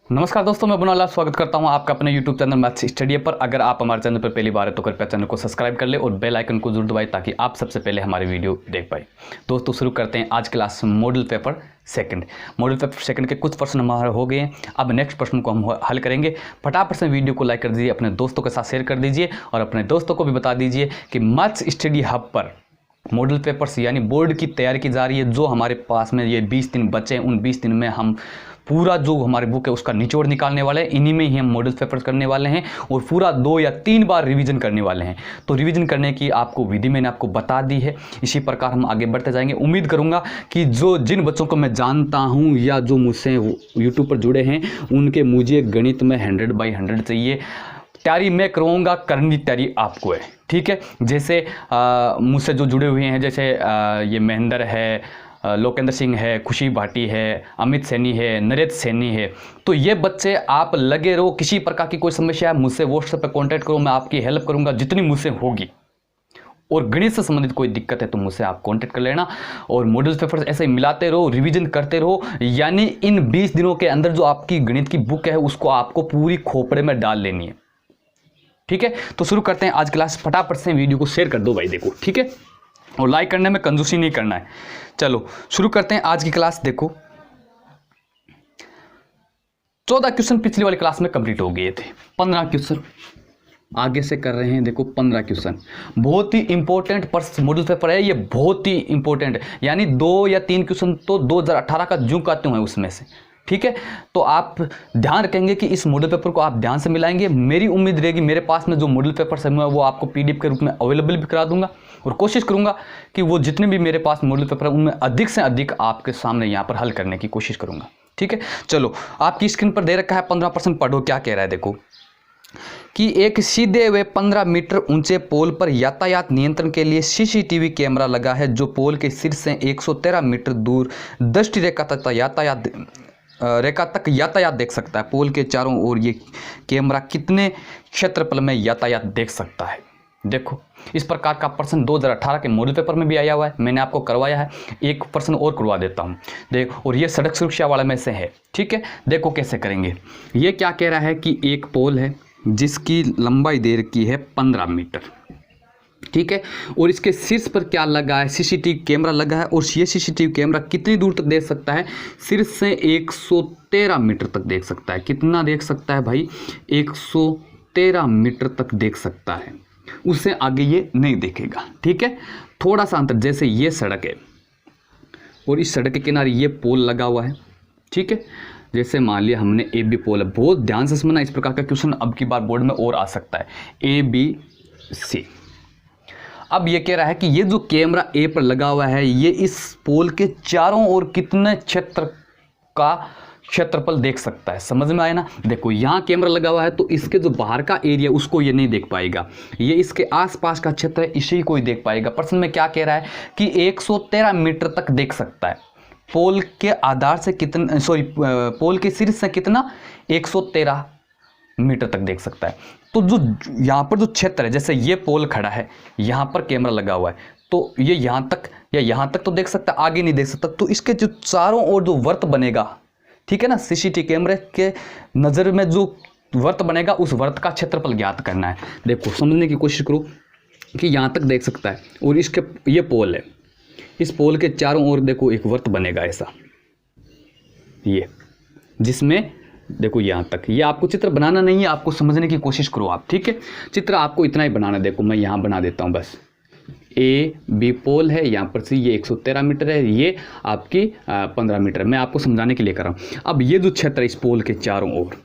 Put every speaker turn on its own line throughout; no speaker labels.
नमस्कार दोस्तों, मैं बुनालाल स्वागत करता हूं आपका अपने YouTube चैनल मैथ्स स्टडी पर। अगर आप हमारे चैनल पर पहली बार है तो कृपया चैनल को सब्सक्राइब कर ले और बेल आइकन को जरूर दबाएं ताकि आप सबसे पहले हमारे वीडियो देख पाए। दोस्तों शुरू करते हैं आज class model paper second. Model paper second के कुछ प्रश्न हमारे हो गए हैं। अब नेक्स्ट प्रश्न को हम हल करेंगे। फटाफट से वीडियो को लाइक कर दीजिए, अपने दोस्तों के साथ शेयर कर दीजिए और अपने दोस्तों को भी बता दीजिए कि मैथ्स स्टडी हब पर मॉडल पेपर्स यानी बोर्ड की तैयारी की जा रही है। जो हमारे पास में ये 20 दिन बचे हैं, उन 20 दिन में हम पूरा जो हमारी बुक है उसका निचोड़ निकालने वाले हैं। इन्हीं में ही हम मॉडल पेपर्स करने वाले हैं और पूरा 2 या 3 बार रिवीजन करने वाले हैं। तो रिवीजन करने की आपको विधि मैंने आपको बता दी है। इसी प्रकार हम आगे बढ़ते जाएंगे। उम्मीद करूंगा कि जिन बच्चों को मैं जानता हूं या जो मुझसे यूट्यूब पर जुड़े हैं, उनके मुझे गणित में 100/100 चाहिए। तैयारी मैं करवाऊंगा, करनी तैयारी आपको है, ठीक है। जैसे मुझसे जो जुड़े हुए हैं, जैसे ये महेंद्र है, लोकेंद्र सिंह है, खुशी भाटी है, अमित सैनी है, नरेश सैनी है। तो ये बच्चे आप लगे रहो। किसी प्रकार की कोई समस्या है मुझसे व्हाट्सएप पे कांटेक्ट करो, मैं आपकी हेल्प करूंगा जितनी मुझसे होगी। और गणित से संबंधित कोई दिक्कत है तो मुझसे आप कांटेक्ट कर लेना। और मॉडल पेपर्स ऐसे ही मिलाते रहो, रिवीजन करते रहो। यानी इन 20 दिनों के अंदर जो आपकी गणित की बुक है उसको आपको पूरी खोपड़े में डाल लेनी है, ठीक है। तो शुरू करते हैं आज क्लास। फटाफट से वीडियो को शेयर कर दो भाई, देखो, ठीक है। और लाइक करने में कंजूसी नहीं करना है। चलो शुरू करते हैं आज की क्लास। देखो 14 क्वेश्चन पिछली वाली क्लास में कंप्लीट हो गए थे। 15 क्वेश्चन आगे से कर रहे हैं। देखो 15 क्वेश्चन बहुत ही इंपॉर्टेंट मॉडल पेपर है ये, बहुत ही इंपॉर्टेंट है। यानी 2 या 3 क्वेश्चन तो 2018 का जो कहते हैं उसमें से, ठीक है। तो आप ध्यान रखेंगे कि इस मॉडल पेपर को आप ध्यान से मिलाएंगे। मेरी उम्मीद रहेगी मेरे पास में जो मॉडल पेपर है वो आपको PDF के रूप में अवेलेबल भी करा दूंगा और कोशिश करूंगा कि वो जितने भी मेरे पास मॉडल पेपर है उनमें अधिक से अधिक आपके सामने यहाँ पर हल करने की कोशिश करूंगा, ठीक है। चलो आपकी स्क्रीन पर दे रखा है 15%। पढ़ो क्या कह रहा है। देखो कि एक सीधे हुए 15 मीटर ऊंचे पोल पर यातायात नियंत्रण के लिए CCTV कैमरा लगा है जो पोल के शीर्ष से 113 मीटर दूर दृष्टि रेखा तक यातायात देख सकता है। पोल के चारों ओर ये कैमरा कितने क्षेत्रफल में यातायात देख सकता है। देखो इस प्रकार का प्रश्न 2018 के मॉडल पेपर में भी आया हुआ है, मैंने आपको करवाया है। एक प्रश्न और करवा देता हूँ, देखो। और ये सड़क सुरक्षा वाला में से है, ठीक है। देखो कैसे करेंगे। ये क्या कह रहा है कि एक पोल है जिसकी लंबाई दे रखी है 15 मीटर, ठीक है। और इसके शीर्ष पर क्या लगा है, CCTV कैमरा लगा है। और ये CCTV कैमरा कितनी दूर तक देख सकता है, शीर्ष से 113 मीटर तक देख सकता है। कितना देख सकता है भाई, 113 मीटर तक देख सकता है। उससे आगे ये नहीं देखेगा, ठीक है। थोड़ा सा अंतर, जैसे ये सड़क है और इस सड़क के किनारे ये पोल लगा हुआ है, ठीक है। जैसे मान लिया हमने AB पोल है। बहुत ध्यान से समझना, इस प्रकार का क्वेश्चन अब की बार बोर्ड में और आ सकता है। ABC। अब ये कह रहा है कि ये जो कैमरा A पर लगा हुआ है ये इस पोल के चारों ओर कितने क्षेत्रफल देख सकता है। समझ में आया ना। देखो यहाँ कैमरा लगा हुआ है तो इसके जो बाहर का एरिया उसको ये नहीं देख पाएगा। ये इसके आसपास का क्षेत्र है, इसी को ही देख पाएगा। प्रश्न में क्या कह रहा है कि 113 मीटर तक देख सकता है। पोल के आधार से कितना, पोल के शीर्ष से कितना, 113 मीटर तक देख सकता है। तो जो यहाँ पर जो क्षेत्र है, जैसे ये पोल खड़ा है, यहाँ पर कैमरा लगा हुआ है, तो ये यहाँ तक या यहाँ तक तो देख सकता है, आगे नहीं देख सकता। तो इसके जो चारों ओर जो वर्त बनेगा, ठीक है ना, CCTV कैमरे के नज़र में जो वर्त बनेगा उस वर्त का क्षेत्रफल ज्ञात करना है। देखो समझने की कोशिश करो कि यहाँ तक देख सकता है और इसके ये पोल है, इस पोल के चारों ओर देखो एक वर्त बनेगा ऐसा, ये जिसमें देखो यहाँ तक। ये आपको चित्र बनाना नहीं है, आपको समझने की कोशिश करो आप, ठीक है। चित्र आपको इतना ही बनाना। देखो मैं यहाँ बना देता हूँ बस। AB पोल है, यहाँ पर से ये 113 मीटर है, ये आपकी 15 मीटर। मैं आपको समझाने के लिए कर रहा हूँ। अब ये जो क्षेत्र है इस पोल के चारों ओर,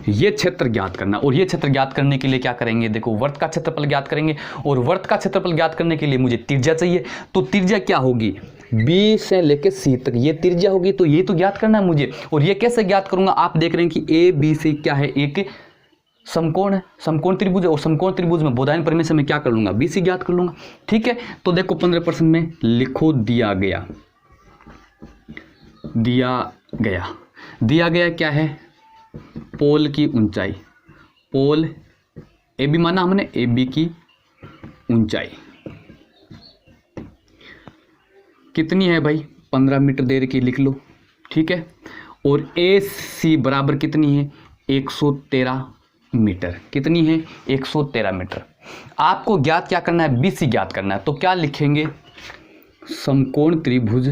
ये क्षेत्र ज्ञात करना। और ये क्षेत्र ज्ञात करने के लिए क्या करेंगे, देखो वर्त का क्षेत्रफल ज्ञात करेंगे। और वर्त का क्षेत्रफल ज्ञात करने के लिए मुझे त्रिज्या चाहिए। तो त्रिज्या क्या होगी, B से लेके C तक ये त्रिज्या होगी। तो ये तो ज्ञात करना है मुझे। और ये कैसे ज्ञात करूंगा, आप देख रहे हैं कि ABC क्या है, एक समकोण है, समकोण त्रिभुज है। और समकोण त्रिभुज में बोधायन प्रमेय से मैं क्या कर लूंगा, BC ज्ञात कर लूंगा, ठीक है। तो देखो 15% में लिखो, दिया गया क्या है, पोल की ऊंचाई। पोल AB माना हमने, AB की ऊंचाई कितनी है भाई, 15 मीटर देर की लिख लो, ठीक है। और ए सी बराबर कितनी है 113 मीटर। कितनी है 113 मीटर। आपको ज्ञात क्या करना है, बी सी ज्ञात करना है। तो क्या लिखेंगे, समकोण त्रिभुज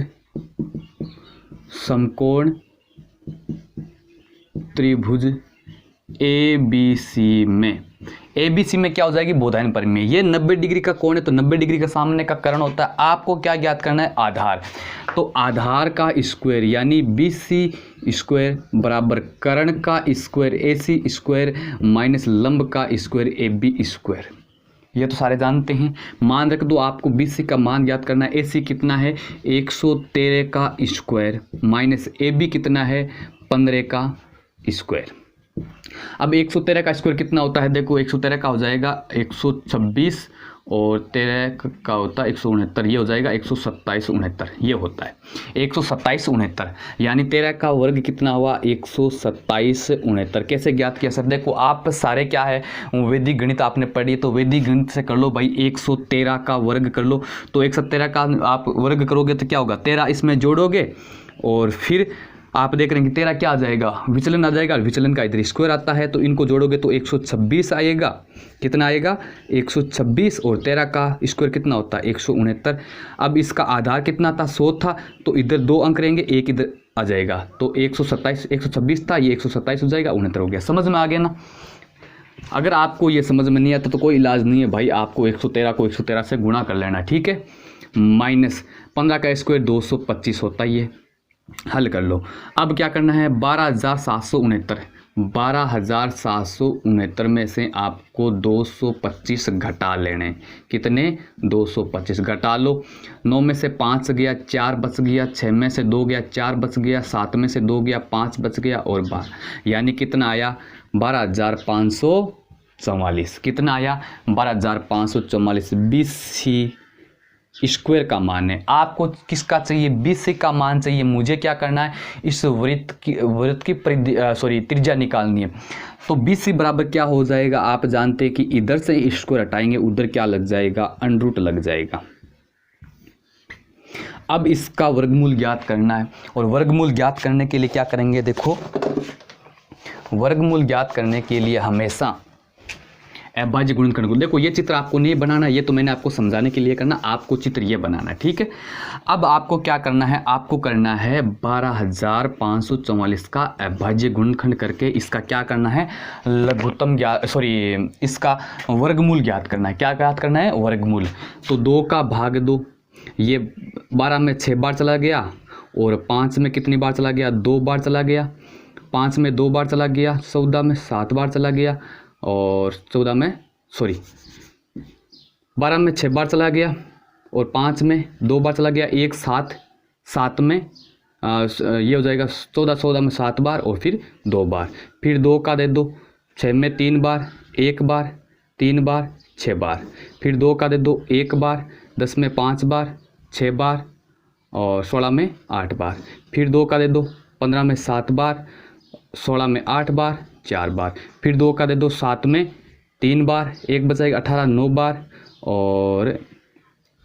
ए बी सी में, ए बी सी में क्या हो जाएगी, बोधायन परिमेय। ये 90 डिग्री का कोण है तो 90 डिग्री का सामने का कर्ण होता है। आपको क्या ज्ञात करना है, आधार। तो आधार का स्क्वायर यानी बी सी स्क्वायर बराबर कर्ण का स्क्वायर ए सी स्क्वायर माइनस लंब का स्क्वायर ए बी स्क्वायर। ये तो सारे जानते हैं। मान रख दो, आपको बी सी का मान ज्ञात करना है। ए सी कितना है 113 का स्क्वायर माइनस ए बी कितना है 15 का स्क्वायर। अब 113 का स्क्वायर कितना होता है, देखो 113 का हो जाएगा 126 और 13 का होता है 169, ये हो जाएगा 127 69, ये होता है 127 69। यानी 13 का वर्ग कितना हुआ 127 69। कैसे ज्ञात किया सर, देखो आप सारे क्या है वैदिक गणित आपने पढ़ी, तो वैदिक गणित से कर लो भाई। 113 का वर्ग कर लो, तो 113 का आप वर्ग करोगे तो क्या होगा, 13 इसमें जोड़ोगे और फिर आप देख रहे हैं कि 13 क्या आ जाएगा, विचलन आ जाएगा। विचलन का इधर स्क्वायर आता है तो इनको जोड़ोगे तो 126 आएगा। कितना आएगा 126 और 13 का स्क्वायर कितना होता है 169। अब इसका आधार कितना था 100 था, तो इधर 2 अंक रहेंगे, एक इधर आ जाएगा। तो 126 था, ये 127 हो जाएगा, 69 हो गया। समझ में आ गया ना। अगर आपको ये समझ में नहीं आता तो कोई इलाज नहीं है भाई, आपको 113 को 113 से गुणा कर लेना, ठीक है। माइनस 15 का स्क्वायर 225 होता है, ये हल कर लो। अब क्या करना है 12,769 में से आपको 225 घटा लेने। कितने 225 घटा लो। 9 में से 5 गया, 4 बच गया, 6 में से 2 गया, 4 बच गया, 7 में से 2 गया, 5 बच गया और 12, यानी कितना आया 12,544। कितना आया 12,544। BC स्क्वायर का मान है। आपको किसका चाहिए, BC का मान चाहिए। मुझे क्या करना है, इस वृत्त की त्रिज्या निकालनी है। तो BC बराबर क्या हो जाएगा, आप जानते हैं कि इधर से स्क्वायर हटाएंगे उधर क्या लग जाएगा, अंडर लग जाएगा। अब इसका वर्गमूल ज्ञात करना है और वर्गमूल ज्ञात करने के लिए क्या करेंगे, देखो वर्गमूल ज्ञात करने के लिए हमेशा अविभाज्य गुणनखंड को, देखो ये चित्र आपको नहीं बनाना, ये तो मैंने आपको समझाने के लिए करना, आपको चित्र ये बनाना है, ठीक है। अब आपको क्या करना है, आपको करना है 12,544 का अविभाज्य गुणनखंड करके इसका क्या करना है, लघुत्तम इसका वर्गमूल ज्ञात करना है। क्या ज्ञात करना है, वर्गमूल। तो 2 का भाग 2, ये 12 में 6 बार चला गया और 5 में कितनी बार चला गया, 2 बार चला गया। 5 में 2 बार चला गया, 14 में 7 बार चला गया और 12 में 6 बार चला गया और 5 में 2 बार चला गया। एक 7 में ये हो जाएगा 14 में 7 बार और फिर 2 बार। फिर 2 का दे दो, 6 में 3 बार, 1 बार, 3 बार, 6 बार। फिर 2 का दे दो 1 बार, 10 में 5 बार, 6 बार और 16 में 8 बार। फिर 2 का दे दो 15 में 7 बार, 16 में 8 बार, 4 बार। फिर 2 का दे दो 7 में 3 बार, 1 बचाएगा 18, 9 बार और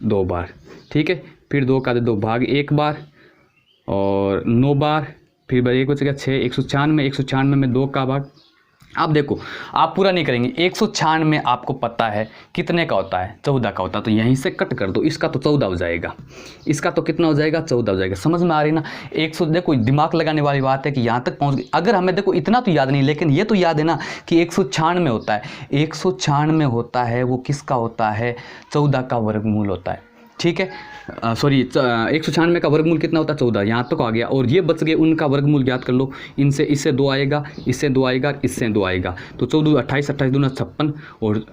2 बार, ठीक है। फिर 2 का दे दो भाग 1 बार और 9 बार। फिर 1 बचेगा 6, 196 में 2 का भाग। अब देखो आप पूरा नहीं करेंगे, 196 में आपको पता है कितने का होता है, 14 का होता है। तो यहीं से कट कर दो, इसका तो 14 हो जाएगा, इसका तो कितना हो जाएगा, 14 हो जाएगा। समझ में आ रही ना। 100, देखो दिमाग लगाने वाली बात है कि यहाँ तक पहुँच गई। अगर हमें देखो इतना तो याद नहीं, लेकिन ये तो याद है ना कि 196 में होता है, 196 में होता है वो किसका होता है, 14 का वर्गमूल होता है, ठीक है। 196 का वर्गमूल कितना होता है, 14। यहाँ तक आ गया और ये बच गए, उनका वर्गमूल ज्ञात कर लो। इनसे इससे 2 आएगा, इससे 2 आएगा, इससे 2 आएगा। तो 14 28, 28 दूना 56 और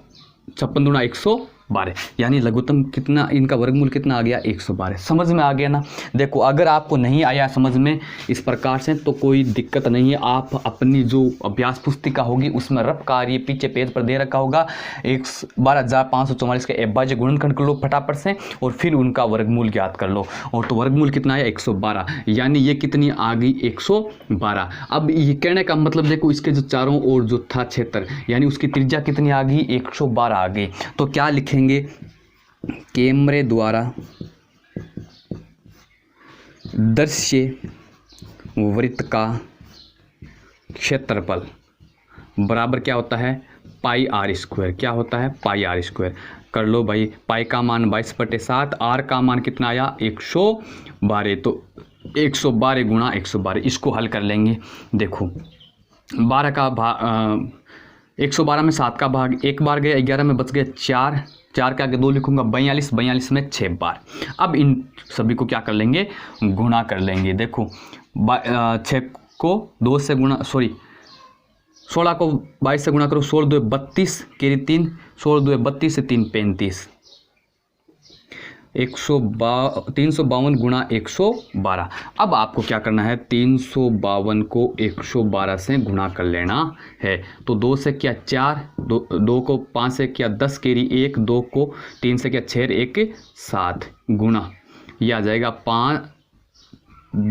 56 दूना 112, यानी लघुत्तम कितना, इनका वर्गमूल कितना आ गया 112। समझ में आ गया ना। देखो अगर आपको नहीं आया समझ में इस प्रकार से तो कोई दिक्कत नहीं है, आप अपनी जो अभ्यास पुस्तिका होगी उसमें रफ कार्य पीछे पेज पर दे रखा होगा। 12,544 के अविभाज्य गुणनखंड कर लो फटाफट से और फिर उनका वर्गमूल ज्ञात कर लो। और तो वर्गमूल कितना आया 112, यानी ये कितनी आ गई 112। अब ये कहने का मतलब देखो इसके जो चारों ओर जो था क्षेत्र यानी उसकी त्रिज्या कितनी आ गई 112 आ गई। तो क्या लिखेंगे, कैमरे द्वारा दृश्य वृत्त का क्षेत्रफल बराबर क्या होता है, पाई आर स्क्वायर। क्या होता है, पाई आर स्क्वायर। कर लो भाई, पाई का मान 22/7, आर का मान कितना आया 112, तो 112 गुणा 112, इसको हल कर लेंगे। देखो 12 का भाग 112 में 7 का भाग एक बार गया, 11 में बच गया 4, 4 के आगे 2 लिखूंगा 42, 42 में 6 बार। अब इन सभी को क्या कर लेंगे, गुणा कर लेंगे। देखो 6 को 2 से गुणा, 16 को 22 से गुणा करो, 16 2 32 केरी 3, 16 2 32 से 3 35, 352 गुणा 112। अब आपको क्या करना है, 352 को 112 से गुणा कर लेना है। तो 2 से क्या 4, 2 को 5 से क्या 10 केरी 1, 2 को 3 से क्या 6, 1 7 गुणा, यह आ जाएगा 5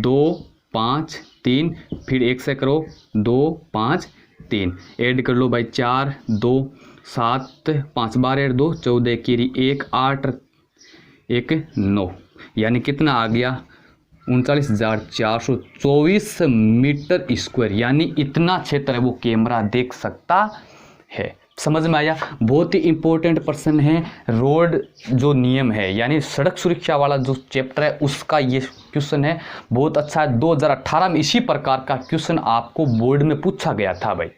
2 5 3, फिर 1 से करो 2 5 3, ऐड कर लो भाई 4 2 7 5 बार ऐड 2 14 केरी 1 8 1 9, यानी कितना आ गया 39,424 मीटर स्क्वायर, यानी इतना क्षेत्र है वो कैमरा देख सकता है। समझ में आया। बहुत ही इंपॉर्टेंट प्रश्न है, रोड जो नियम है यानी सड़क सुरक्षा वाला जो चैप्टर है उसका ये क्वेश्चन है, बहुत अच्छा है। 2018 में इसी प्रकार का क्वेश्चन आपको बोर्ड में पूछा गया था भाई।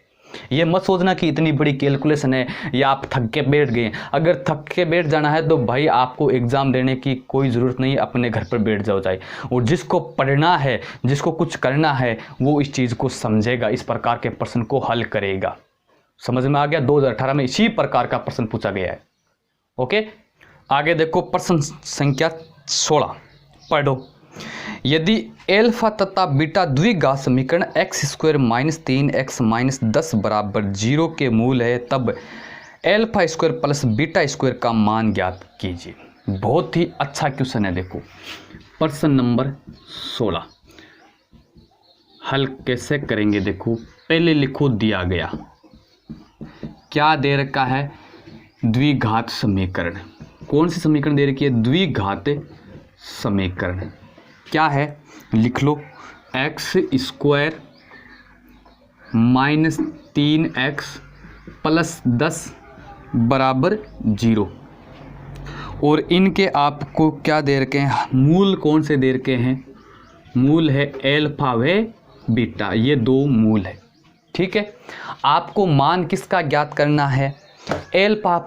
ये मत सोचना कि इतनी बड़ी कैलकुलेशन है या आप थक के बैठ गए। अगर थक के बैठ जाना है तो भाई आपको एग्ज़ाम देने की कोई ज़रूरत नहीं है, अपने घर पर बैठ जाओ जाए। और जिसको पढ़ना है, जिसको कुछ करना है, वो इस चीज़ को समझेगा, इस प्रकार के प्रश्न को हल करेगा। समझ में आ गया। 2018 में इसी प्रकार का प्रश्न पूछा गया है। ओके, आगे देखो प्रश्न संख्या 16 पढ़ो। यदि एल्फा तथा बीटा द्विघात समीकरण x² - 3x - 10 बराबर 0 के मूल है, तब alpha square plus beta square का मान ज्ञात कीजिए। बहुत ही अच्छा क्वेश्चन है। देखो प्रश्न नंबर 16 हल कैसे करेंगे। देखो पहले लिखो, दिया गया क्या दे रखा है, द्विघात समीकरण। कौन सी समीकरण दे रखी है, द्विघात समीकरण। क्या है, लिख लो x² - 3x + 10 बराबर 0। और इनके आपको क्या दे रखे हैं, मूल कौन से दे रखे हैं, मूल है एल्फा व बीटा, ये दो मूल है। ठीक है, आपको मान किसका ज्ञात करना है, alpha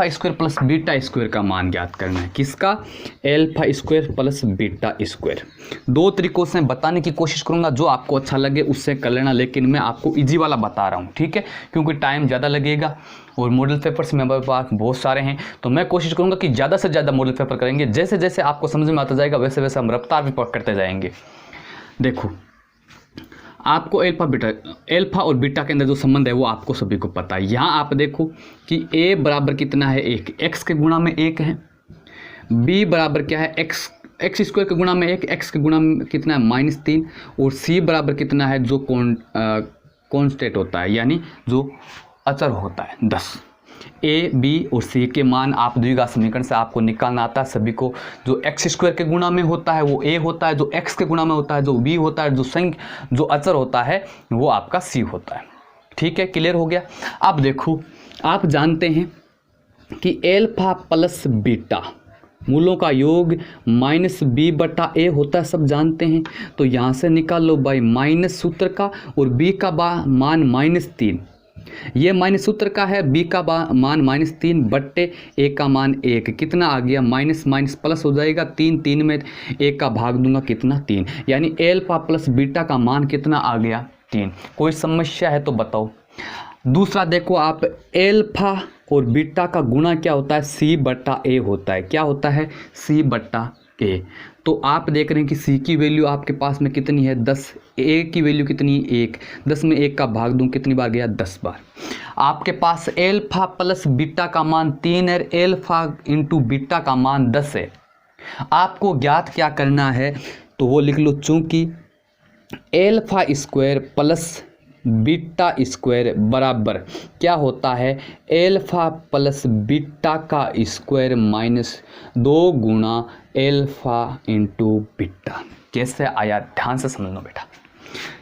square plus beta square का मान ज्ञात करना है। किसका, alpha square plus beta square. दो तरीकों से बताने की कोशिश करूंगा, जो आपको अच्छा लगे उससे कर लेना, लेकिन मैं आपको इजी वाला बता रहा हूं। ठीक है, क्योंकि टाइम ज़्यादा लगेगा और मॉडल पेपर्स मेरे पास बहुत सारे हैं, तो मैं कोशिश करूंगा कि ज़्यादा से ज़्यादा मॉडल पेपर करेंगे। जैसे जैसे आपको समझ में आता जाएगा वैसे वैसे हम रफ्तार भी करते जाएंगे। देखो आपको एल्फा और बीटा के अंदर जो संबंध है वो आपको सभी को पता है। यहाँ आप देखो कि a बराबर कितना है 1, x के गुणा में 1 है। b बराबर क्या है, x स्क्वायर के गुणा में 1, x के गुणा में कितना है -3। और c बराबर कितना है, जो कॉन्स्टेंट होता है यानी जो अचर होता है 10। a, b और c के मान आप द्विघात समीकरण से आपको निकालना आता है सभी को। जो x स्क्वायर के गुणा में होता है वो a होता है, जो x के गुणा में होता है जो b होता है, जो अचर होता है वो आपका c होता है। ठीक है, क्लियर हो गया। अब देखो आप जानते हैं कि एल्फा प्लस बीटा मूलों का योग -b/a होता है, सब जानते हैं। तो यहाँ से निकाल लो भाई माइनस सूत्र का, और b का मान -3, ये माइनस सूत्र का है, b का मान -3 बट्टे a का मान 1, कितना आ गया, माइनस माइनस प्लस हो जाएगा, 3 में 1 का भाग दूंगा कितना 3, यानी एल्फा प्लस बीटा का मान कितना आ गया 3। कोई समस्या है तो बताओ। दूसरा देखो आप, एल्फा और बीटा का गुणा क्या होता है, c/a होता है। क्या होता है, c/a। तो आप देख रहे हैं कि c की वैल्यू आपके पास में कितनी है 10, a की वैल्यू कितनी 1, 10 में 1 का भाग दूं कितनी बार गया 10 बार। आपके पास एल्फा प्लस बीटा का मान 3 है, एल्फा इंटू बीटा का मान 10 है। आपको ज्ञात क्या करना है, तो वो लिख लो, चूंकि alpha square plus beta square बराबर क्या होता है, एल्फा प्लस बीटा का स्क्वायर -2 गुणा एल्फा इंटू बीटा। कैसे आया, ध्यान से समझना बेटा।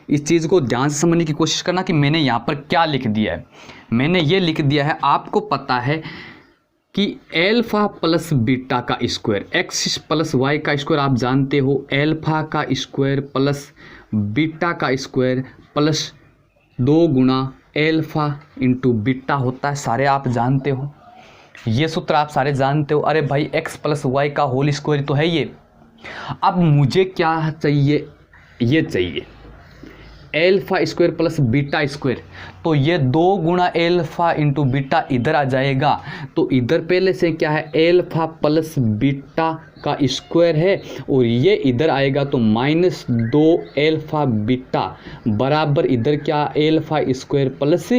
इस चीज़ को ध्यान से समझने की कोशिश करना कि मैंने यहाँ पर क्या लिख दिया है। मैंने ये लिख दिया है, आपको पता है कि एल्फा प्लस बीटा का स्क्वायर, एक्स प्लस वाई का स्क्वायर आप जानते हो, एल्फा का स्क्वायर प्लस बीटा का स्क्वायर प्लस 2 गुना एल्फा इंटू बीटा होता है, सारे आप जानते हो। ये सूत्र आप सारे जानते हो। अरे भाई एक्स प्लस वाई का होल स्क्वायर तो है ये। अब मुझे क्या चाहिए, ये चाहिए alpha square plus beta square, तो ये 2 गुना एल्फा इंटू बीटा इधर आ जाएगा। तो इधर पहले से क्या है, एल्फा प्लस बीटा का स्क्वायर है, और ये इधर आएगा तो -2 एल्फा बीटा बराबर इधर क्या, alpha square plus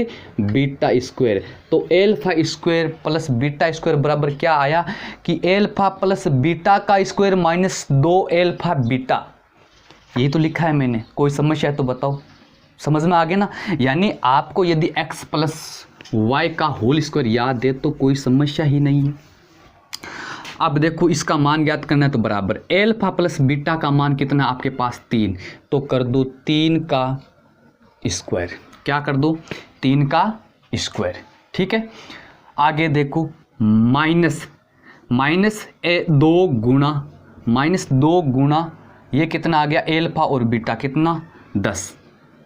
beta square. तो alpha square plus beta square बराबर क्या आया कि एल्फा प्लस बीटा का स्क्वायर -2 एल्फा बीटा। ये तो लिखा है मैंने, कोई समस्या है तो बताओ, समझ में आ गया ना। यानी आपको यदि x प्लस वाई का होल स्क्वायर याद है तो कोई समस्या ही नहीं है। अब देखो इसका मान ज्ञात करना है तो बराबर एल्फा प्लस बीटा का मान कितना आपके पास 3, तो कर दो 3 का स्क्वायर। क्या कर दो, 3 का स्क्वायर। ठीक है, आगे देखो -2 गुना ये कितना आ गया, एल्फा और बीटा कितना 10,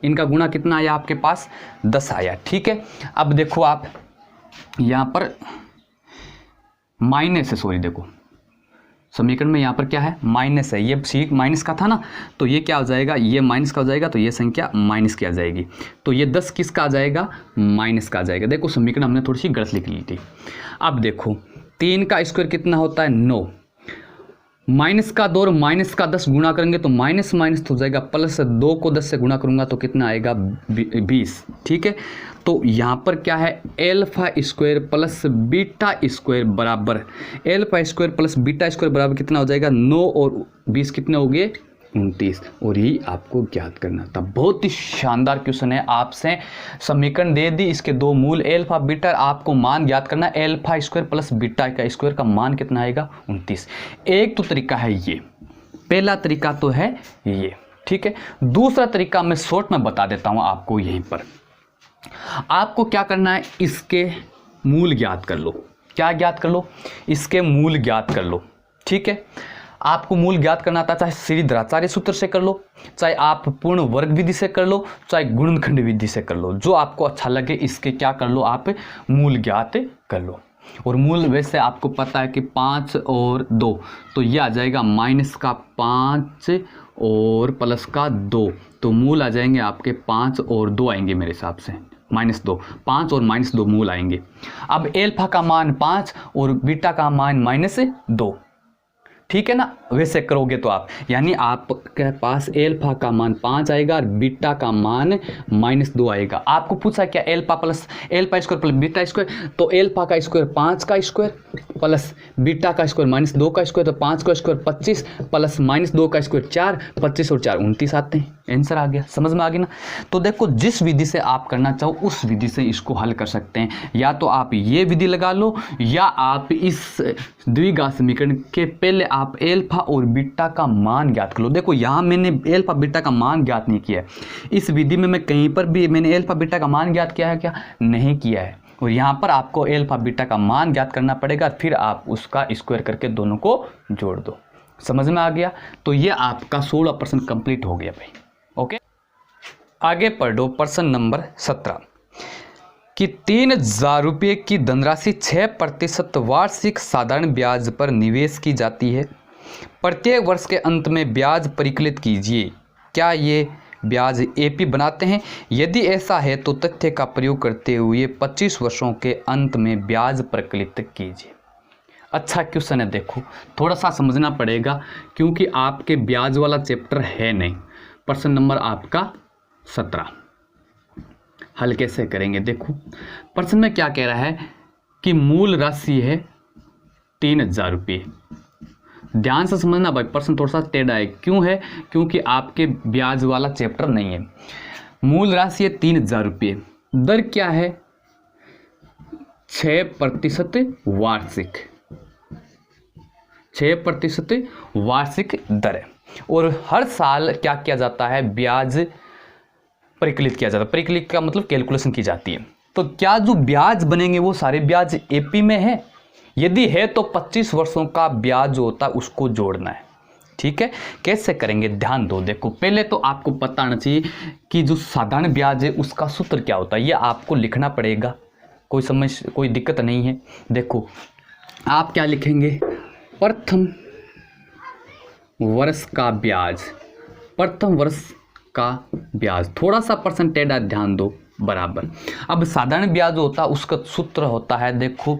इनका गुणा कितना आया आपके पास 10 आया। ठीक है, अब देखो आप यहाँ पर माइनस है, सॉरी देखो समीकरण में यहाँ पर क्या है, माइनस है। ये सी माइनस का था ना, तो ये क्या हो जाएगा, ये माइनस का हो जाएगा, तो ये संख्या माइनस की आ जाएगी। तो ये 10 किसका आ जाएगा, माइनस का आ जाएगा। देखो समीकरण हमने थोड़ी सी गलत लिख ली थी। अब देखो 3 का स्क्वायर कितना होता है 9, माइनस का 2 और माइनस का 10 गुणा करेंगे तो माइनस माइनस हो जाएगा, प्लस 2 को 10 से गुणा करूंगा तो कितना आएगा 20। ठीक है, तो यहाँ पर क्या है, alpha square plus beta square बराबर alpha square plus beta square बराबर कितना हो जाएगा 9 और 20 कितने हो गए 29, और यही आपको ज्ञात करना था। बहुत ही शानदार क्वेश्चन है, आपसे समीकरण दे दी, इसके 2 मूल एल्फा बीटा, आपको मान ज्ञात करना, एल्फा स्क्वायर प्लस बीटा का स्क्वायर का मान कितना आएगा 29। एक तो तरीका है ये, पहला तरीका तो है ये। ठीक है, दूसरा तरीका मैं शॉर्ट में बता देता हूं आपको। यहीं पर आपको क्या करना है, इसके मूल ज्ञात कर लो। क्या ज्ञात कर लो, इसके मूल ज्ञात कर लो। ठीक है, आपको मूल ज्ञात करना था, चाहे श्रीधराचार्य सूत्र से कर लो, चाहे आप पूर्ण वर्ग विधि से कर लो, चाहे गुणनखंड विधि से कर लो, जो आपको अच्छा लगे इसके क्या कर लो, आप मूल ज्ञात कर लो। और मूल वैसे आपको पता है कि 5 और 2, तो ये आ जाएगा -5 और प्लस का 2, तो मूल आ जाएंगे आपके 5 और 2 आएंगे मेरे हिसाब से, -2, 5 और -2 मूल आएंगे। अब एल्फा का मान 5 और बीटा का मान -2, ठीक है ना, वैसे करोगे तो आप, यानी आपके पास एल्फा का मान 5 आएगा और बीटा का मान -2 आएगा। आपको पूछा क्या, alpha square plus beta square, तो एल्फा का स्क्वायर 5 का स्क्वायर प्लस बीटा का स्क्वायर -2 का स्क्वायर, तो 5 का स्क्वायर 25 प्लस -2 का स्क्वायर 4, 25 और 4 29 आते हैं। आंसर आ गया, समझ में आ गया ना। तो देखो जिस विधि से आप करना चाहो उस विधि से इसको हल कर सकते हैं, या तो आप ये विधि लगा लो, या आप इस द्विघात समीकरण के पहले आप एल्फा और बीटा का मान ज्ञात कर लो। देखो यहाँ मैंने एल्फा बीटा का मान ज्ञात नहीं किया है, इस विधि में मैं कहीं पर भी मैंने एल्फा बीटा का मान ज्ञात किया है क्या, नहीं किया है। और यहाँ पर आपको एल्फा बीटा का मान ज्ञात करना पड़ेगा, फिर आप उसका स्क्वायर करके दोनों को जोड़ दो। समझ में आ गया। तो ये आपका 16% कंप्लीट हो गया भाई। ओके, आगे पढ़ो प्रश्न नंबर 17 कि 3000 रुपये की धनराशि 6% वार्षिक साधारण ब्याज पर निवेश की जाती है। प्रत्येक वर्ष के अंत में ब्याज परिकलित कीजिए। क्या ये ब्याज एपी बनाते हैं? यदि ऐसा है तो तथ्य का प्रयोग करते हुए 25 वर्षों के अंत में ब्याज परिकलित कीजिए। अच्छा क्वेश्चन है, देखो थोड़ा सा समझना पड़ेगा क्योंकि आपके ब्याज वाला चैप्टर है नहीं। प्रश्न नंबर आपका 17 हल कैसे करेंगे, देखो प्रश्न में क्या कह रहा है कि मूल राशि है 3000 रुपये। ध्यान से समझना भाई, प्रश्न थोड़ा सा टेढ़ा है। क्यों है? क्योंकि आपके ब्याज वाला चैप्टर नहीं है। मूल राशि है 3000 रुपये, दर क्या है 6% वार्षिक, 6% वार्षिक दर है। और हर साल क्या किया जाता है, ब्याज परिकलित किया जाता है। परिकलित का मतलब कैलकुलेशन की जाती है। तो क्या जो ब्याज बनेंगे वो सारे ब्याज एपी में है? यदि है तो 25 वर्षों का ब्याज जो होता है उसको जोड़ना है। ठीक है, कैसे करेंगे ध्यान दो। देखो पहले तो आपको पता आना चाहिए कि जो साधारण ब्याज है उसका सूत्र क्या होता है, ये आपको लिखना पड़ेगा, कोई दिक्कत नहीं है। देखो आप क्या लिखेंगे, प्रथम वर्ष का ब्याज, प्रथम वर्ष का ब्याज, थोड़ा सा परसेंटेज ध्यान दो, बराबर। अब साधारण ब्याज होता है उसका सूत्र होता है, देखो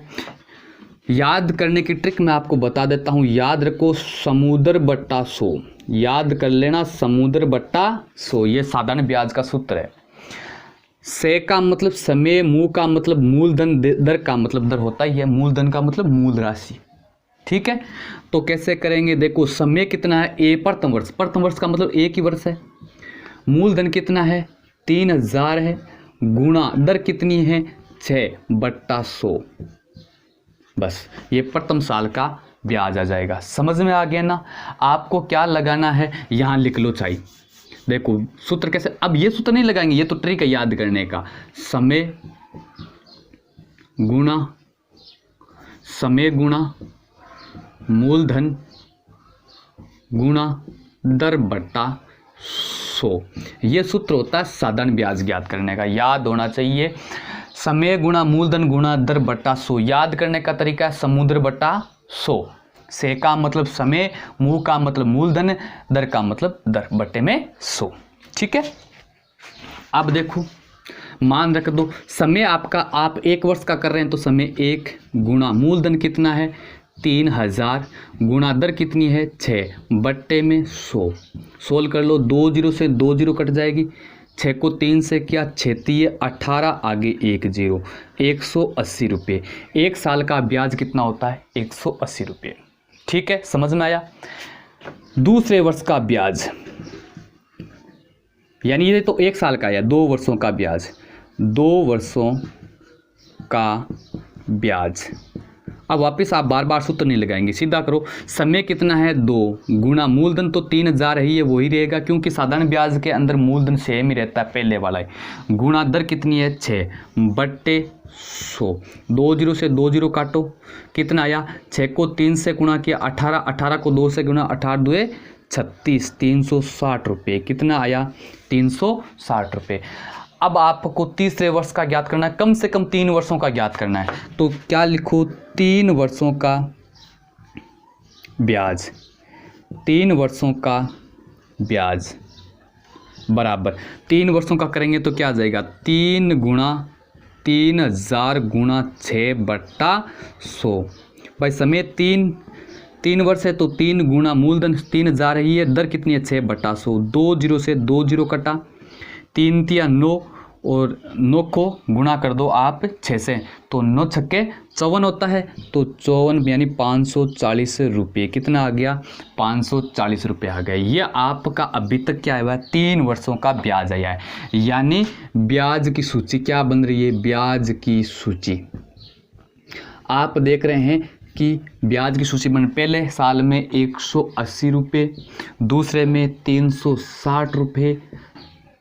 याद करने की ट्रिक मैं आपको बता देता हूं, याद रखो समुद्र बट्टा 100, याद कर लेना समुद्र बट्टा 100, ये साधारण ब्याज का सूत्र है। से का मतलब समय, मु का मतलब मूलधन, दर का मतलब दर होता ही है, मूलधन का मतलब मूल राशि। ठीक है, तो कैसे करेंगे, देखो समय कितना है, ए प्रथम वर्ष, प्रथम वर्ष का मतलब एक ही वर्ष है, मूलधन कितना है 3000 है, गुणा दर कितनी है 6/100, बस ये प्रथम साल का ब्याज आ जाएगा। समझ में आ गया ना। आपको क्या लगाना है, यहाँ लिख लो चाहिए। देखो सूत्र कैसे, अब ये सूत्र नहीं लगाएंगे, ये तो ट्रिक है याद करने का, समय गुणा मूलधन गुणा दर बट्टा 100, ये सूत्र होता है साधारण ब्याज ज्ञात करने का, याद होना चाहिए। समय गुणा मूलधन गुणा दर बट्टा 100, याद करने का तरीका है समुद्र बट्टा 100, से का मतलब समय, मु का मतलब मूलधन, दर का मतलब दर, बट्टे में 100। ठीक है, अब देखो मान रख दो समय आपका, आप एक वर्ष का कर रहे हैं तो समय 1 गुणा मूलधन कितना है 3000 गुणा दर कितनी है 6/100, सोल्व कर लो, 2 0 से 2 0 कट जाएगी, 6 को 3 से क्या 6 18, आगे 1 0, 180 रुपये। एक साल का ब्याज कितना होता है 180 रुपये। ठीक है, समझ में आया। दूसरे वर्ष का ब्याज, यानी ये तो एक साल का है, 2 वर्षों का ब्याज, 2 वर्षों का ब्याज। अब वापस आप बार बार सूत्र नहीं लगाएंगे, सीधा करो, समय कितना है 2 गुणा मूलधन तो 3000 है, ये वही रहेगा क्योंकि साधारण ब्याज के अंदर मूलधन सेम ही रहता है पहले वाला है, गुणा दर कितनी है 6/100, 2 0 से 2 0 काटो, कितना आया 6 को 3 से गुणा किया 18, 18 को 2 से गुणा 18 2 36, 360 रुपये, कितना आया 360 रुपये। अब आपको तीसरे वर्ष का ज्ञात करना है, कम से कम 3 वर्षों का ज्ञात करना है, तो क्या लिखो 3 वर्षों का ब्याज, 3 वर्षों का ब्याज बराबर 3 वर्षों का करेंगे तो क्या आ जाएगा 3 गुणा 3000 गुणा 6/100। भाई समय 3 वर्ष है तो 3 गुणा मूलधन 3000 है, ये दर कितनी है 6/100, 2 0 से 2 0 कटा, 3 3 9 और 9 को गुणा कर दो आप 6 से, तो 9 छक्के 54 होता है, तो 54 यानी 540 रुपये, कितना आ गया 540 रुपये आ गया। ये आपका अभी तक क्या हुआ है 3 वर्षों का ब्याज आया है, यानी ब्याज की सूची क्या बन रही है, ब्याज की सूची आप देख रहे हैं कि ब्याज की सूची बन, पहले साल में 180 रुपये, दूसरे में 360 रुपये,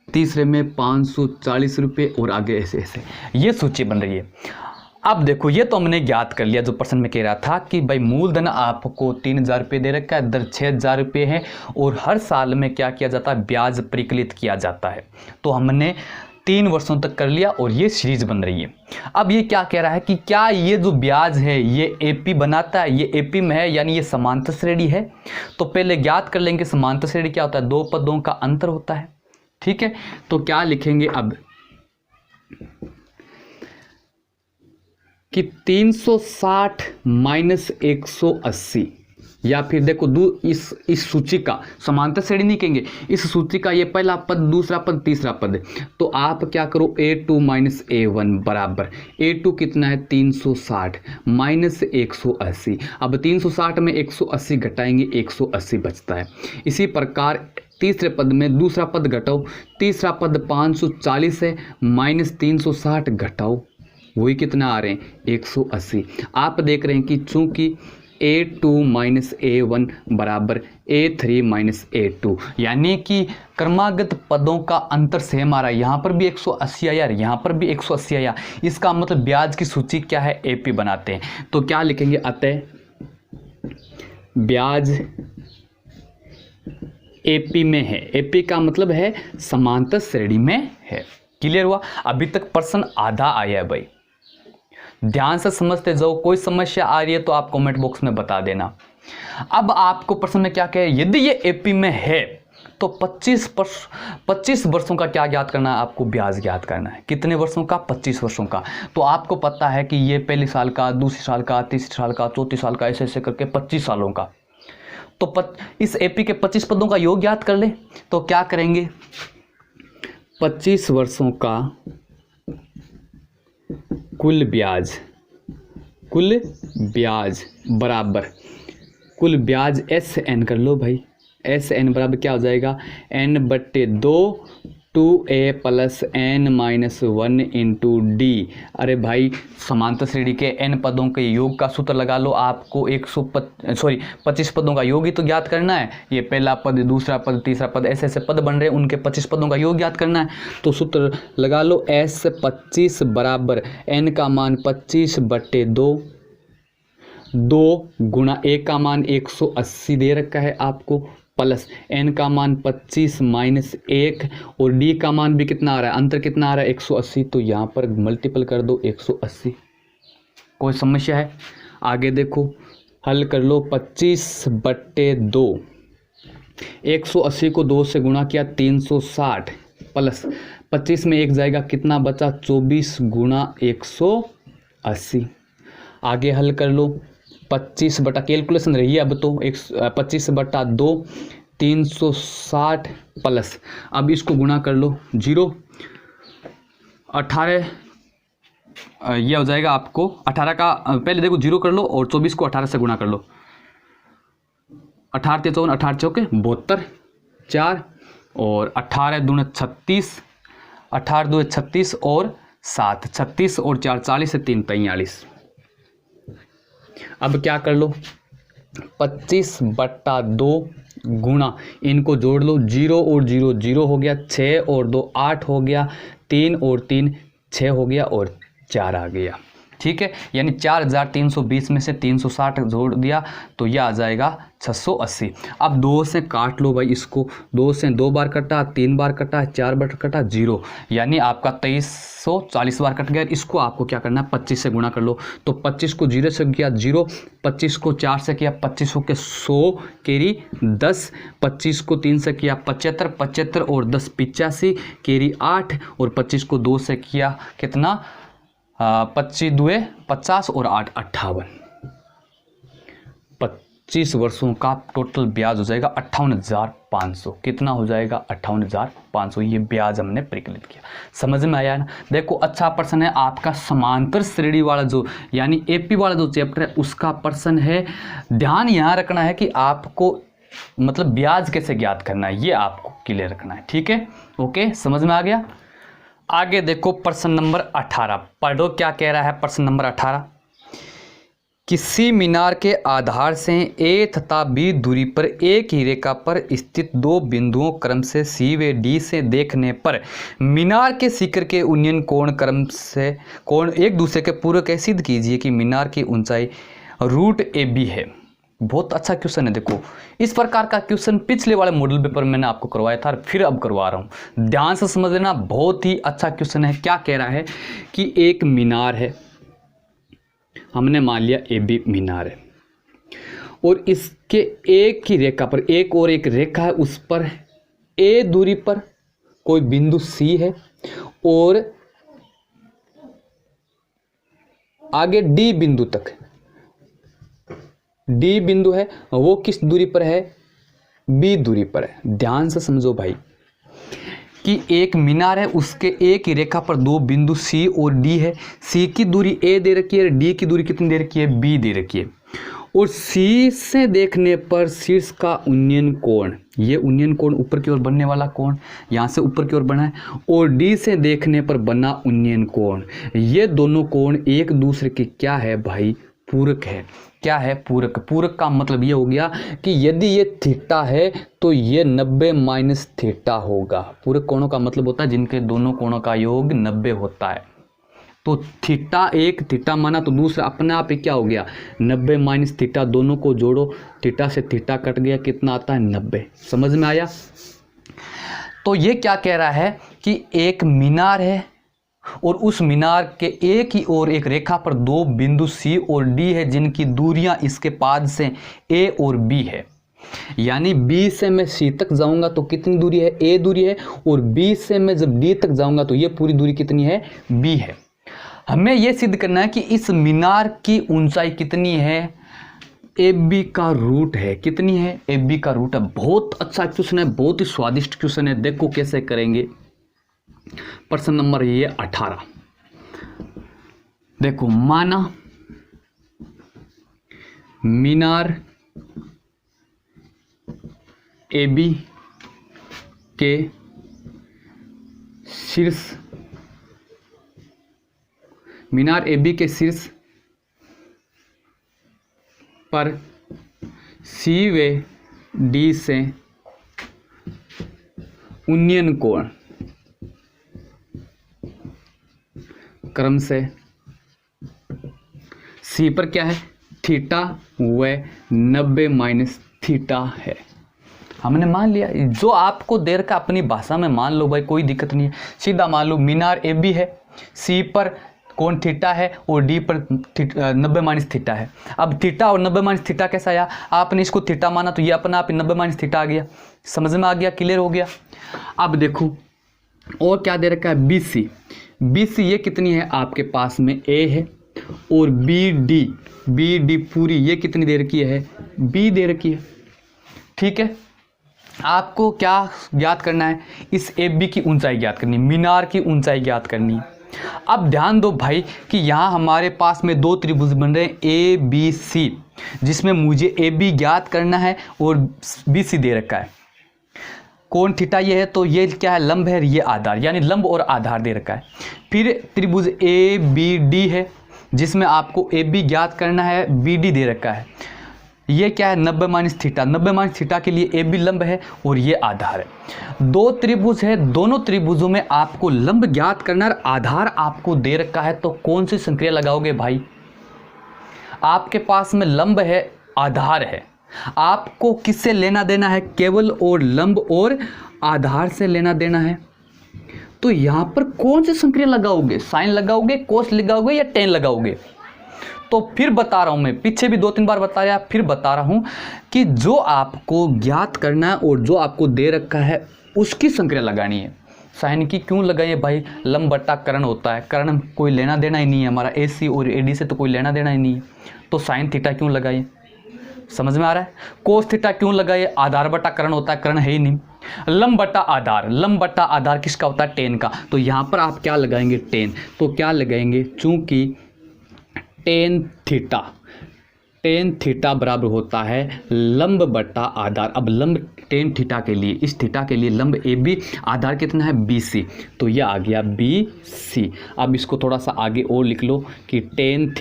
तीसरे में 540 रुपये और आगे ऐसे ऐसे ये सूची बन रही है। अब देखो ये तो हमने ज्ञात कर लिया, जो प्रश्न में कह रहा था कि भाई मूलधन आपको 3000 रुपये दे रखा है, दर 6000 रुपये है और हर साल में क्या किया जाता है ब्याज परिकलित किया जाता है, तो हमने 3 वर्षों तक कर लिया और ये सीरीज बन रही है। अब ये क्या कह रहा है कि क्या ये जो ब्याज है ये एपी बनाता है, ये एपी में है यानी ये समांतर श्रेणी है, तो पहले ज्ञात कर लेंगे समांतर श्रेणी क्या होता है, 2 पदों का अंतर होता है। ठीक है, तो क्या लिखेंगे अब कि 360 माइनस 180, या फिर देखो इस सूची का समांतर श्रेणी नहीं कहेंगे, इस सूची का ये पहला पद, दूसरा पद, तीसरा पद, तो आप क्या करो A2 माइनस A1 बराबर A2 कितना है 360 माइनस 180। अब 360 में 180 घटाएंगे 180 बचता है। इसी प्रकार तीसरे पद में दूसरा पद घटाओ, तीसरा पद 540 है माइनस 360 घटाओ, वही कितना आ रहे हैं 180। आप देख रहे हैं कि चूंकि A2 माइनस A1 बराबर A3 माइनस A2, यानी कि क्रमागत पदों का अंतर सेम आ रहा है। यहाँ पर भी 180 आया, यहाँ पर भी 180 आया। इसका मतलब ब्याज की सूची क्या है, AP बनाते हैं। तो क्या लिखेंगे, अतः ब्याज AP में है। AP का मतलब है समांतर श्रेणी में है। क्लियर हुआ? अभी तक प्रश्न आधा आया है भाई, ध्यान से समझते जाओ। कोई समस्या आ रही है तो आप कमेंट बॉक्स में बता देना। अब आपको प्रश्न में क्या कहे, यदि ये AP में है तो 25 वर्षों का क्या ज्ञात करना है, आपको ब्याज ज्ञात करना है। कितने वर्षों का, 25 वर्षों का। तो आपको पता है कि ये पहले साल का, दूसरे साल का, तीसरे साल का, चौथे साल का, ऐसे ऐसे करके 25 सालों का। तो इस AP के 25 पदों का योग ज्ञात कर ले। तो क्या करेंगे, 25 वर्षों का कुल ब्याज बराबर कुल ब्याज SN कर लो भाई। SN बराबर क्या हो जाएगा, N/2 2A plus N-1 into D। अरे भाई, समांतर श्रेणी के N पदों के योग का सूत्र लगा लो। आपको 25 पदों का योग ही तो ज्ञात करना है। ये पहला पद, दूसरा पद, तीसरा पद, ऐसे ऐसे पद बन रहे हैं, उनके 25 पदों का योग ज्ञात करना है। तो सूत्र लगा लो, S25 बराबर N का मान 25/2, 2 गुणा A का मान 180 दे रखा है आपको, प्लस N का मान 25 माइनस 1 और D का मान भी कितना आ रहा है, अंतर कितना आ रहा है, 180। तो यहाँ पर मल्टीपल कर दो 180। कोई समस्या है? आगे देखो, हल कर लो। 25/2, 180 को 2 से गुणा किया 360, प्लस 25 में 1 जाएगा, कितना बचा, 24 गुणा 180। आगे हल कर लो। 25 बटा, कैलकुलेशन रही है अब तो, 25/2 360, प्लस अब इसको गुणा कर लो 0 18, यह हो जाएगा आपको 18 का, पहले देखो 0 कर लो और 24 को 18 से गुणा कर लो। 18 × 54, 18 चौके 72, 4 और 18 दूने 36, 18 दूने 36 और 7, 36 और 4 40 से 3 43। अब क्या कर लो, 25/2 गुणा, इनको जोड़ लो, 0 और 0 0 हो गया, 6 और 2 8 हो गया, 3 और 3 6 हो गया और 4 आ गया। ठीक है, यानी 4320 में से 360 जोड़ दिया तो यह आ जाएगा 680। अब 2 से काट लो भाई इसको, 2 से 2 बार कटा, 3 बार कटा, 4 बार कटा, 0, यानी आपका 2340 बार कट गया। इसको आपको क्या करना है, 25 से गुणा कर लो। तो 25 को 0 से किया 0, 25 को 4 से किया 25 हो के 100 केरी 10, 25 को 3 से किया 75, 75 और 10 85 केरी 8 और 25 को 2 से किया कितना, 25 दुए 50 और 8 58। 25 वर्षों का टोटल ब्याज हो जाएगा 58,500। कितना हो जाएगा, 58,500। ये ब्याज हमने परिकलित किया। समझ में आया ना? देखो, अच्छा प्रश्न है आपका, समांतर श्रेणी वाला जो यानी AP वाला जो चैप्टर है उसका प्रश्न है। ध्यान यहाँ रखना है कि आपको मतलब ब्याज कैसे ज्ञात करना है, ये आपको क्लियर रखना है। ठीक है, ओके, समझ में आ गया। आगे देखो प्रश्न नंबर 18, पढ़ो क्या कह रहा है प्रश्न नंबर 18। किसी मीनार के आधार से A तथा B दूरी पर एक ही रेखा पर स्थित 2 बिंदुओं क्रम से C व D से देखने पर मीनार के शिखर के उन्नयन कोण क्रम से कोण एक दूसरे के पूरक है। सिद्ध कीजिए कि मीनार की ऊंचाई √AB है। बहुत अच्छा क्वेश्चन है। देखो, इस प्रकार का क्वेश्चन पिछले वाले मॉडल पेपर में मैंने आपको करवाया था और फिर अब करवा रहा हूँ। ध्यान से समझ लेना, बहुत ही अच्छा क्वेश्चन है। क्या कह रहा है कि एक मीनार है, हमने मान लिया AB मीनार है, और इसके एक ही रेखा पर एक और एक रेखा है, उस पर A दूरी पर कोई बिंदु C है और आगे D बिंदु तक D बिंदु है, वो किस दूरी पर है, B दूरी पर है। ध्यान से समझो भाई कि एक मीनार है, उसके एक ही रेखा पर 2 बिंदु C और D है। C की दूरी A दे रखी है, D की दूरी कितनी दे रखी है, B दे रखी है। और C से देखने पर शीर्ष का उन्नयन कोण, ये उन्नयन कोण ऊपर की ओर बनने वाला कोण यहाँ से ऊपर की ओर बना है, और D से देखने पर बना उन्नयन कोण, ये दोनों कोण एक दूसरे के क्या है भाई, पूरक है। क्या है? पूरक। पूरक का मतलब ये हो गया कि यदि ये थीटा है तो ये 90 माइनस थीटा होगा। पूरक कोणों का मतलब होता है जिनके दोनों कोणों का योग 90 होता है। तो थीटा एक थीटा माना तो दूसरा अपने आप ही क्या हो गया 90 माइनस थीटा, दोनों को जोड़ो, थीटा से थीटा कट गया, कितना आता है 90। समझ में आया? तो ये क्या कह रहा है कि एक मीनार है और उस मीनार के एक ही ओर एक रेखा पर दो बिंदु सी और डी है जिनकी दूरियां इसके पाद से ए और बी है। यानी बी से मैं सी तक जाऊंगा तो कितनी दूरी है? ए दूरी है। और बी से मैं जब डी तक जाऊंगा तो ये पूरी दूरी कितनी है? बी है। हमें यह सिद्ध करना है कि इस मीनार की ऊंचाई कितनी है? ए बी का रूट है। कितनी है? ए बी का रूट है। बहुत अच्छा क्वेश्चन है, बहुत ही स्वादिष्ट क्वेश्चन है। देखो कैसे करेंगे। प्रश्न नंबर ये 18। देखो, माना मीनार ए बी के शीर्ष, मीनार ए बी के शीर्ष पर सी व डी से उन्नयन कोण क्रम से सी पर क्या है? थीटा व 90 माइनस थीटा है। हमने मान लिया, जो आपको दे रखा अपनी भाषा में मान लो भाई, कोई दिक्कत नहीं है। सीधा मान लो मीनार ए बी है, सी पर कोण थीटा है और डी पर 90 माइनस थीटा है। अब थीटा और 90 माइनस थीटा कैसा आया? आपने इसको थीटा माना तो ये अपना आप 90 माइनस थीटा आ गया। समझ में आ गया? क्लियर हो गया? अब देखो और क्या दे रखा है? बी सी। बी सी ये कितनी है? आपके पास में ए है और बी डी पूरी ये कितनी दे रखी है? बी दे रखी है। ठीक है, आपको क्या ज्ञात करना है? इस ए बी की ऊंचाई ज्ञात करनी, मीनार की ऊंचाई ज्ञात करनी। अब ध्यान दो भाई कि यहाँ हमारे पास में दो त्रिभुज बन रहे हैं ए बी सी, जिसमें मुझे ए बी ज्ञात करना है और बी सी दे रखा है। कोण थीटा ये है तो ये क्या है? लंब है, ये आधार, यानी लंब और आधार दे रखा है। फिर त्रिभुज ए बी डी है जिसमें आपको ए बी ज्ञात करना है, बी डी दे रखा है। ये क्या है? 90 माइनस थीटा। 90 माइनस थीटा के लिए ए बी लंब है और ये आधार है। दो त्रिभुज है, दोनों त्रिभुजों में आपको लंब ज्ञात करना है, आधार आपको दे रखा है। तो कौन सी संक्रिया लगाओगे भाई? आपके पास में लंब है, आधार है, आपको किससे लेना देना है? केवल और लंब और आधार से लेना देना है। तो यहां पर कौन सी संक्रिया लगाओगे? साइन लगाओगे, कोस लगाओगे या टेन लगाओगे? तो फिर बता रहा हूं मैं, पीछे भी 2-3 बार बताया, फिर बता रहा हूं कि जो आपको ज्ञात करना है और जो आपको दे रखा है उसकी संक्रिया लगानी है। साइन की क्यों लगाइए भाई? लंब बट्टा कर्ण होता है, कर्ण कोई लेना देना ही नहीं है हमारा, ए सी और ए डी से तो कोई लेना देना ही नहीं है। तो साइन थीटा क्यों लगाइए? समझ में आ रहा है? कोस थीटा क्यों लगाइए? आधार बट्टा कर्ण होता है, कर्ण है ही नहीं। लंब बट्टा आधार, लंब बट्टा आधार किसका होता है? टेन का। तो यहां पर आप क्या लगाएंगे? टेन। तो क्या लगाएंगे? चूंकि टेन थीटा बराबर होता है लंब बट्टा आधार। अब लंब टेन थीटा के लिए, इस थीटा के लिए लंब ए बी, आधार कितना है? B C. तो यह आ गया बी सी। अब इसको थोड़ा सा आगे और लिख लो कि टेन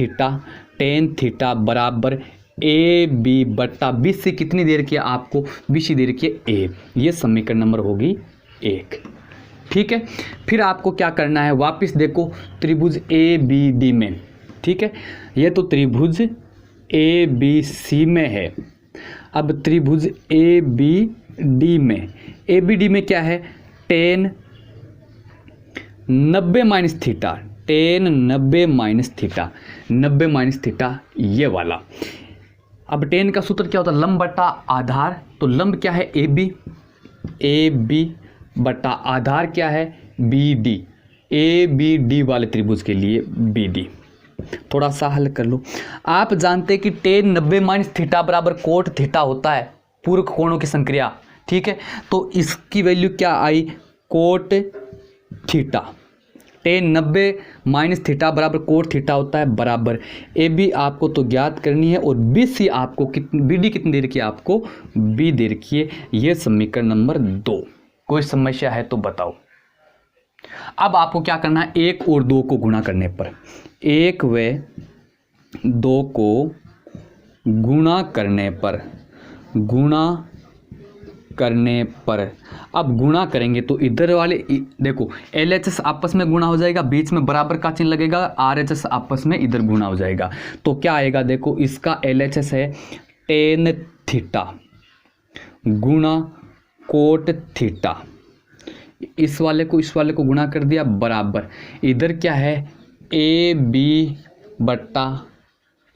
थीटा बराबर ए बी बट्टा बी सी कितनी देर की है आपको? बी सी देर की है ए। ये समीकरण नंबर होगी 1। ठीक है, फिर आपको क्या करना है? वापस देखो त्रिभुज ए बी डी में। ठीक है, ये तो त्रिभुज ए बी सी में है। अब त्रिभुज ए बी डी में, ए बी डी में क्या है? Ten 90 minus theta, tan 90 minus theta, 90 minus theta ये वाला। अब टेन का सूत्र क्या होता है? लंब बट्टा आधार। तो लंब क्या है? ए बी बट्टा आधार क्या है? B D. A B D वाले त्रिभुज के लिए बी डी। थोड़ा सा हल कर लो। आप जानते हैं कि टेन 90 माइनस थीटा बराबर कोट थीटा होता है, पूरक कोणों की संक्रिया। ठीक है, तो इसकी वैल्यू क्या आई? Cot theta. Tan 90 minus theta बराबर कोट थीटा होता है, बराबर ए बी आपको तो ज्ञात करनी है और बी सी आपको कितनी, बी डी कितनी दे रखी है आपको? बी दे रखी है। ये समीकरण नंबर 2। कोई समस्या है तो बताओ। अब आपको क्या करना है? 1 और 2 को गुणा करने पर 1 व 2 को गुणा करने पर अब गुणा करेंगे तो इधर वाले देखो LHS आपस में गुणा हो जाएगा, बीच में बराबर का चिन्ह लगेगा, RHS आपस में इधर गुणा हो जाएगा। तो क्या आएगा, देखो इसका LHS है tan थीटा गुणा कोट थीटा, इस वाले को गुणा कर दिया बराबर, इधर क्या है AB बट्टा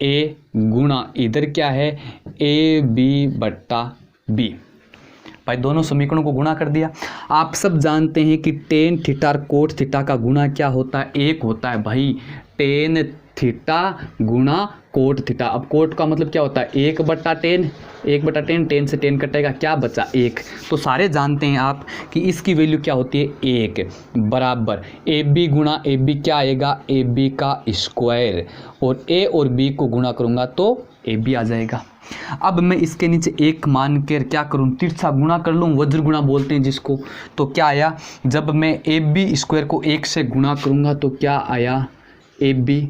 A गुणा इधर क्या है AB बट्टा B। भाई दोनों समीकरणों को गुणा कर दिया। आप सब जानते हैं कि टेन थीटा और कोट थीटा का गुणा क्या होता है, एक होता है भाई टेन थीटा गुणा कोट थीटा। अब कोट का मतलब क्या होता है 1/10, 1/10, 10 से 10 कटेगा, क्या बचा 1। तो सारे जानते हैं आप कि इसकी वैल्यू क्या होती है 1 बराबर AB गुणा AB क्या आएगा AB का स्क्वायर, और A और B को गुणा करूंगा तो AB आ जाएगा। अब मैं इसके नीचे एक मान कर क्या करूं, तिरछा गुणा कर लूं, वज्र गुणा बोलते हैं जिसको। तो क्या आया, जब मैं AB स्क्वायर को 1 से गुणा करूंगा तो क्या आया AB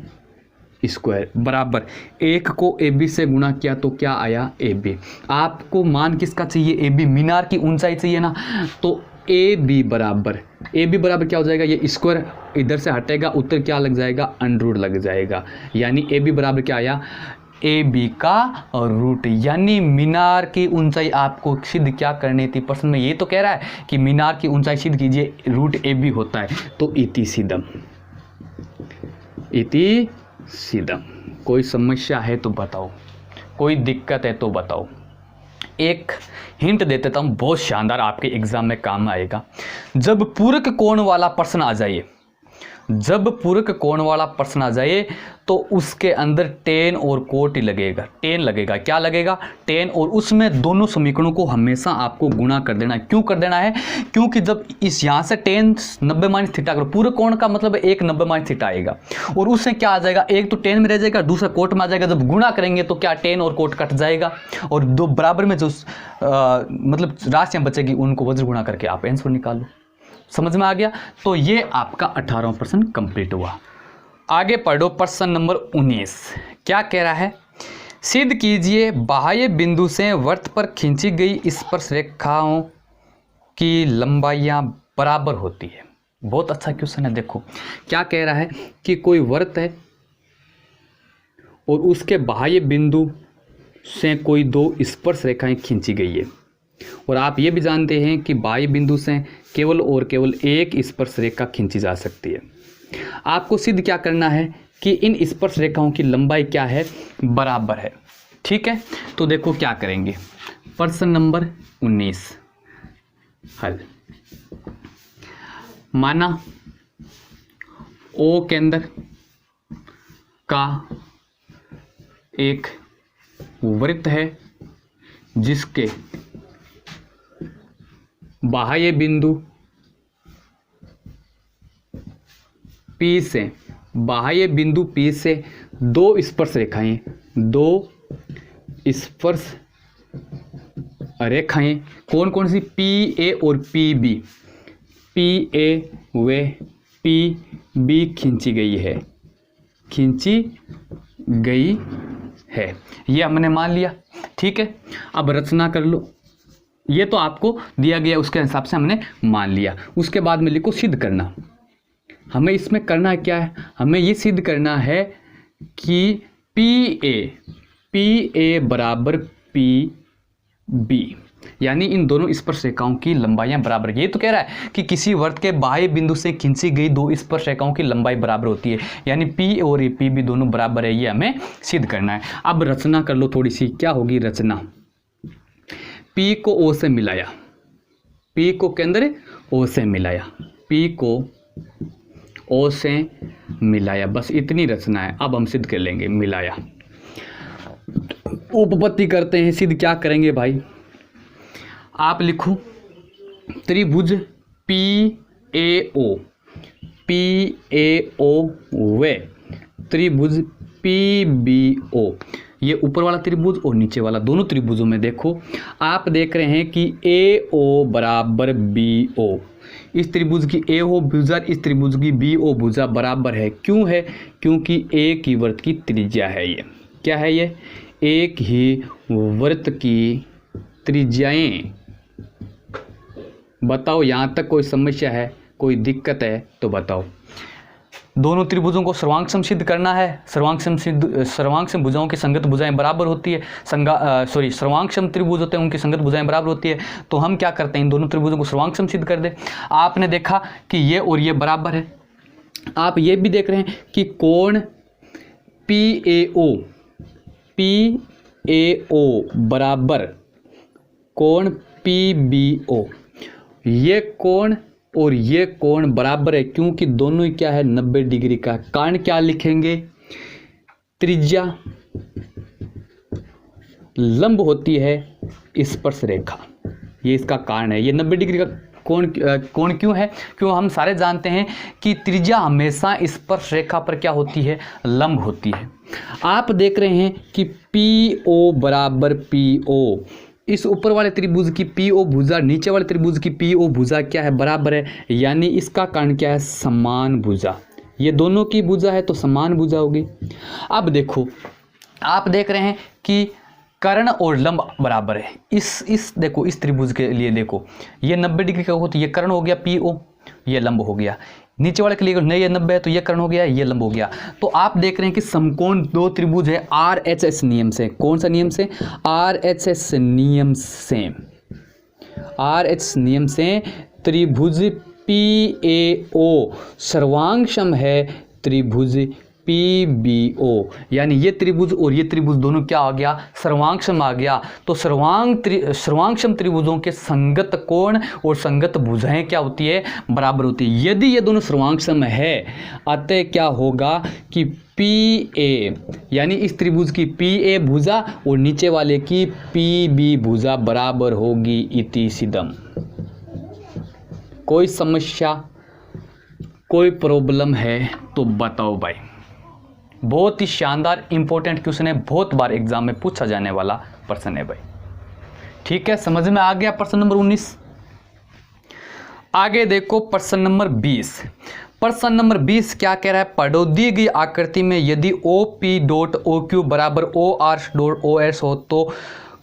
स्क्वायर बराबर 1 को AB से गुणा किया तो क्या आया AB। आपको मान किसका चाहिए AB, मीनार की ऊंचाई चाहिए ना, तो AB बराबर क्या हो जाएगा, ये स्क्वायर इधर से हटेगा, उत्तर क्या लग जाएगा अंडर लग जाएगा, यानी AB बराबर क्या आया AB का रूट। यानी मीनार की ऊंचाई आपको सिद्ध क्या करनी थी, प्रश्न में ये तो कह रहा है कि मीनार की ऊंचाई सिद्ध कीजिए, रूट AB होता है, तो इति सीधम। कोई समस्या है तो बताओ, कोई दिक्कत है तो बताओ। एक हिंट दे देता हूं, बहुत शानदार, आपके एग्जाम में काम आएगा। जब पूरक कोण वाला प्रश्न आ जाए तो उसके अंदर टेन और कोट लगेगा, टेन लगेगा, क्या लगेगा टेन, और उसमें दोनों समीकरणों को हमेशा आपको गुणा कर देना है। क्यों कर देना है, क्योंकि जब इस यहाँ से टेन 90 माइनस थीटा करो, पूरे कोण का मतलब एक 90 माइनस थीटा आएगा, और उससे क्या आ जाएगा, एक तो टेन में रह जाएगा, दूसरा कोट में आ जाएगा। जब गुणा करेंगे तो क्या टेन और कोट कट जाएगा, और दो बराबर में जो मतलब राशियाँ बचेगी उनको वज्र गुणा करके आप आंसर निकालो। समझ में आ गया। तो ये आपका 18% कंप्लीट हुआ। आगे पढ़ो प्रश्न नंबर 19। क्या कह रहा है, सिद्ध कीजिए बाह्य बिंदु से वृत्त पर खींची गई स्पर्श रेखाओं की लंबाइयां बराबर होती है। बहुत अच्छा क्वेश्चन है। देखो क्या कह रहा है कि कोई वृत्त है और उसके बाह्य बिंदु से कोई दो स्पर्श रेखाएं खींची गई है, और आप ये भी जानते हैं कि बाह्य बिंदु से केवल और केवल एक स्पर्श रेखा खींची जा सकती है। आपको सिद्ध क्या करना है कि इन स्पर्श रेखाओं की लंबाई क्या है, बराबर है। ठीक है, तो देखो क्या करेंगे। प्रश्न नंबर 19 हल। माना O केंद्र का एक वृत्त है जिसके बाह्य बिंदु P से दो स्पर्श रेखाएं कौन कौन सी, PA और PB, PA व PB खींची गई है, ये हमने मान लिया। ठीक है, अब रचना कर लो। ये तो आपको दिया गया उसके हिसाब से हमने मान लिया। उसके बाद में लिखो सिद्ध करना। हमें इसमें करना क्या है, हमें ये सिद्ध करना है कि PA बराबर PB, यानी इन दोनों स्पर्श रेखाओं की लंबाइयां बराबर। ये तो कह रहा है कि किसी वृत्त के बाह्य बिंदु से खींची गई दो स्पर्श रेखाओं की लंबाई बराबर होती है, यानी P और PB दोनों बराबर है, ये हमें सिद्ध करना है। अब रचना कर लो थोड़ी सी। क्या होगी रचना, P को O से मिलाया, P को केंद्र O से मिलाया, P को O से मिलाया, बस इतनी रचना है। अब हम सिद्ध कर लेंगे। मिलाया, उपपत्ति करते हैं। सिद्ध क्या करेंगे भाई, आप लिखो त्रिभुज PAO व त्रिभुज PBO, ये ऊपर वाला त्रिभुज और नीचे वाला, दोनों त्रिभुजों में देखो आप देख रहे हैं कि AO बराबर BO, इस त्रिभुज की ए ओ भुजा इस त्रिभुज की बी ओ भुजा बराबर है। क्यों है? क्योंकि एक ही वृत्त की त्रिज्या है। ये क्या है? ये एक ही वृत्त की त्रिज्याएं। बताओ यहाँ तक कोई समस्या है, कोई दिक्कत है तो बताओ। दोनों त्रिभुजों को सर्वांग सिद्ध करना है। सर्वांग भुजाओं की संगत भुजाएं बराबर होती है। सर्वांग त्रिभुज होते हैं, उनकी संगत भुजाएं बराबर होती है। तो हम क्या करते हैं, इन दोनों त्रिभुजों को सर्वांग सिद्ध कर दे। आपने देखा कि ये और ये बराबर है। आप ये भी देख रहे हैं कि कोण PAO बराबर कोण PBO। ये कोण और ये कोण बराबर है क्योंकि दोनों ही क्या है, 90 डिग्री का। कारण क्या लिखेंगे? त्रिज्या लंब होती है स्पर्श रेखा, ये इसका कारण है। ये 90 डिग्री का कोण क्यों है? क्यों हम सारे जानते हैं कि त्रिज्या हमेशा स्पर्श रेखा पर क्या होती है, लंब होती है। आप देख रहे हैं कि PO बराबर PO, इस ऊपर वाले त्रिभुज की PO भुजा नीचे वाले त्रिभुज की PO भुजा क्या है, बराबर है। यानी इसका कारण क्या है, समान भुजा। ये दोनों की भुजा है तो समान भुजा होगी। अब देखो, आप देख रहे हैं कि कर्ण और लंब बराबर है। देखो इस त्रिभुज के लिए देखो, ये 90 डिग्री का हो तो ये कर्ण हो गया PO, ये लंब हो गया। नीचे वाले के लिए नहीं, ये 90 है तो ये कर्ण हो गया, ये लंब हो गया। तो आप देख रहे हैं कि समकोण दो त्रिभुज है RHS नियम से। कौन सा नियम से? RHS नियम से। RHS नियम से त्रिभुज PAO सर्वांगसम है त्रिभुज PBO। यानी ये त्रिभुज और ये त्रिभुज दोनों क्या आ गया, सर्वांगसम आ गया। तो सर्वांगसम त्रिभुजों के संगत कोण और संगत भुजाएं क्या होती है, बराबर होती है। यदि ये दोनों सर्वांगसम है, अतः क्या होगा कि PA यानी इस त्रिभुज की PA भुजा और नीचे वाले की PB भुजा बराबर होगी। इति सिद्धम। कोई समस्या, कोई प्रॉब्लम है तो बताओ भाई। बहुत ही शानदार इंपॉर्टेंट क्वेश्चन है, बहुत बार एग्जाम में पूछा जाने वाला प्रश्न है भाई। ठीक है, समझ में आ गया प्रश्न नंबर 19। आगे देखो प्रश्न नंबर 20। प्रश्न नंबर 20 क्या कह रहा है, पढ़ो दी गई आकृति में यदि OP.OQ बराबर OR.OS हो तो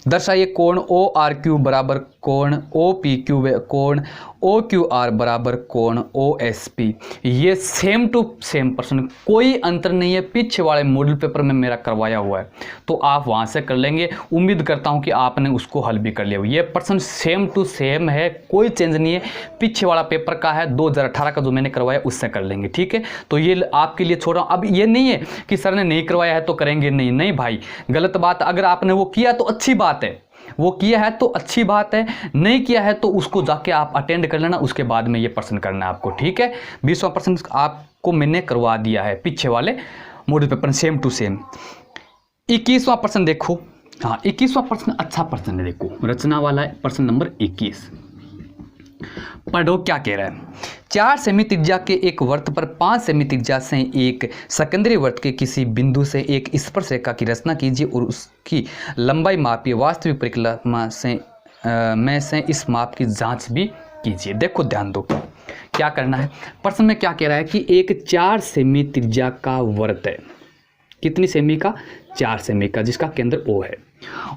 दर्शाइए कोण ORQ बराबर कोण OPQ, कोण OQR बराबर कोण OSP। ये सेम टू सेम प्रश्न, कोई अंतर नहीं है, पीछे वाले मॉडल पेपर में मेरा करवाया हुआ है, तो आप वहां से कर लेंगे। उम्मीद करता हूं कि आपने उसको हल भी कर लिया। ये प्रश्न सेम टू सेम है, कोई चेंज नहीं है। पीछे वाला पेपर का है 2018 का जो मैंने करवाया, उससे कर लेंगे। ठीक है, तो ये आपके लिए छोड़ रहा हूं। अब ये नहीं है कि सर ने नहीं करवाया है तो करेंगे नहीं, नहीं भाई, गलत बात। अगर आपने वो किया तो अच्छी बात है, वो किया है तो अच्छी बात है, नहीं किया है तो उसको जाके आप अटेंड कर लेना, उसके बाद में ये प्रश्न करना है आपको। ठीक है, 20वां प्रश्न आपको मैंने करवा दिया है पीछे वाले model paper same to same. 21वां प्रश्न देखो। हाँ, 21वां प्रश्न अच्छा प्रश्न है, देखो रचना वाला है प्रश्न नंबर 21। पढ़ो क्या कह रहा है। 4 सेमी त्रिज्या के एक वृत्त पर 5 सेमी त्रिज्या से एक सेकेंडरी वृत्त के किसी बिंदु से एक स्पर्श रेखा की रचना कीजिए और उसकी लंबाई मापिए। वास्तविक परिकल्पना से इस माप की जांच भी कीजिए। देखो ध्यान दो क्या करना है। प्रश्न में क्या कह रहा है कि एक 4 सेमी त्रिज्या का वृत्त है। कितनी सेमी का? 4 सेमी का, जिसका केंद्र O है।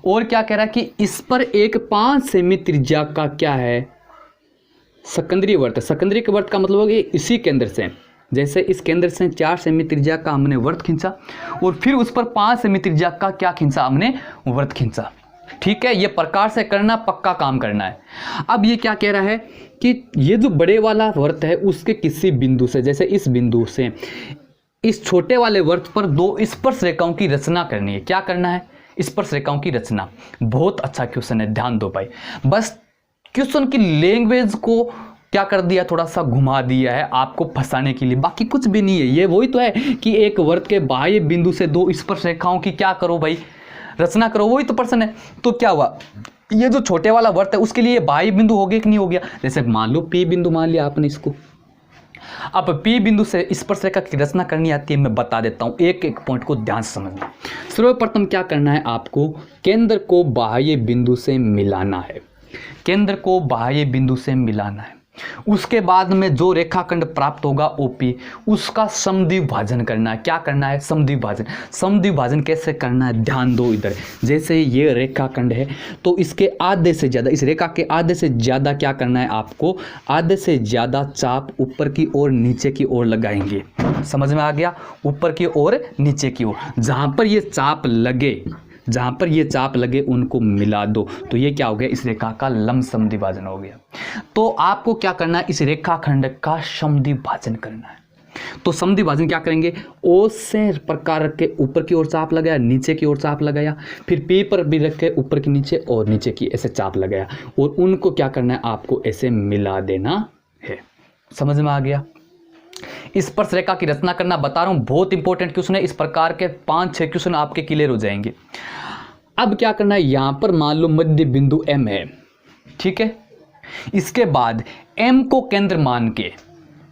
और क्या कह रहा है कि इस पर एक 5 सेमी त्रिज्या का क्या है, सेकेंडरी वृत्त। सेकेंडरी के वृत्त का मतलब होगा इसी केंद्र से, जैसे इस केंद्र से 4 सेमी त्रिज्या का हमने वृत्त खींचा और फिर उस पर 5 सेमी त्रिज्या का क्या खींचा, हमने वृत्त खींचा। ठीक है, ये प्रकार से करना, पक्का काम करना है। अब ये क्या कह रहा है कि ये जो बड़े वाला वृत्त है उसके किसी बिंदु से, जैसे इस बिंदु से इस छोटे वाले वृत्त पर 2 स्पर्श रेखाओं की रचना करनी है। क्या करना है? स्पर्श रेखाओं की रचना। बहुत अच्छा क्वेश्चन है, ध्यान दो भाई। बस क्वेश्चन की लैंग्वेज को क्या कर दिया, थोड़ा सा घुमा दिया है आपको फंसाने के लिए, बाकी कुछ भी नहीं है। ये वही तो है कि एक वृत्त के बाह्य बिंदु से 2 स्पर्श रेखाओं की क्या करो भाई, रचना करो, वही तो प्रश्न है। तो क्या हुआ, ये जो छोटे वाला वृत्त है उसके लिए बाह्य बिंदु हो गया कि नहीं हो गया। जैसे मान लो P बिंदु मान लिया आपने इसको। अब P बिंदु से स्पर्श रेखा की रचना करनी आती है, मैं बता देता हूं, एक एक पॉइंट को ध्यान से समझना। सर्वप्रथम क्या करना है आपको, केंद्र को बाह्य बिंदु से मिलाना है। केंद्र को बाह्य बिंदु से मिलाना है। उसके बाद में जो रेखाखंड प्राप्त होगा ओपी, उसका समद्विभाजन करना है। क्या करना है? समद्विभाजन। समद्विभाजन कैसे करना है? ध्यान दो इधर, जैसे ये रेखाखंड है तो इसके आधे से ज़्यादा, इस रेखा के आधे से ज़्यादा क्या करना है आपको? आधे से ज़्यादा चाप ऊपर की ओर नीचे की ओर लगाएंगे। समझ में आ गया? ऊपर की ओर नीचे की ओर, जहाँ पर ये चाप लगे, जहाँ पर ये चाप लगे उनको मिला दो, तो ये क्या हो गया? इस रेखा का लंब समद्विभाजन हो गया। तो आपको क्या करना है? इस रेखाखंड का समद्विभाजन करना है। तो समद्विभाजन क्या करेंगे? ओ से प्रकार के ऊपर की ओर चाप लगाया, नीचे की ओर चाप लगाया, फिर पी पर भी रख के ऊपर की नीचे और नीचे की ऐसे चाप लगाया, और उनको क्या करना है? आपको ऐसे मिला देना है। समझ में आ गया? स्पर्श रेखा की रचना करना बता रहा हूं, बहुत इंपॉर्टेंट क्वेश्चन है। इस प्रकार के 5-6 क्वेश्चन आपके क्लियर हो जाएंगे। अब क्या करना है? यहां पर मान लो मध्य बिंदु M है, ठीक है। इसके बाद M को केंद्र मान के,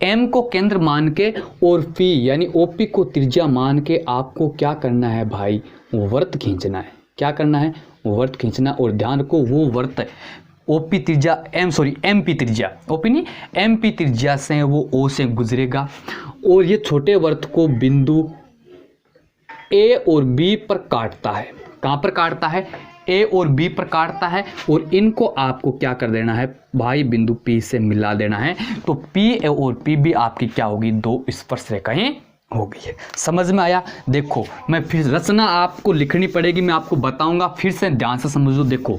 M को केंद्र मान के और P यानी OP को त्रिज्या मान के आपको क्या करना है भाई? वर्त खींचना है। क्या करना है? वर्त खींचना। और ध्यान को वो वर्त ओपी त्रिज्या MP त्रिज्या, ओपी नहीं MP त्रिज्या से वो O से गुजरेगा, और ये छोटे वर्त को बिंदु A और B पर काटता है। कहाँ पर काटता है? A और B पर काटता है, और इनको आपको क्या कर देना है भाई? बिंदु P से मिला देना है। तो P और P भी आपकी क्या होगी? दो स्पर्श रेखाएं हो गई है। समझ में आया? देखो मैं फिर रचना आपको लिखनी पड़ेगी, मैं आपको बताऊंगा, फिर से ध्यान से समझो। देखो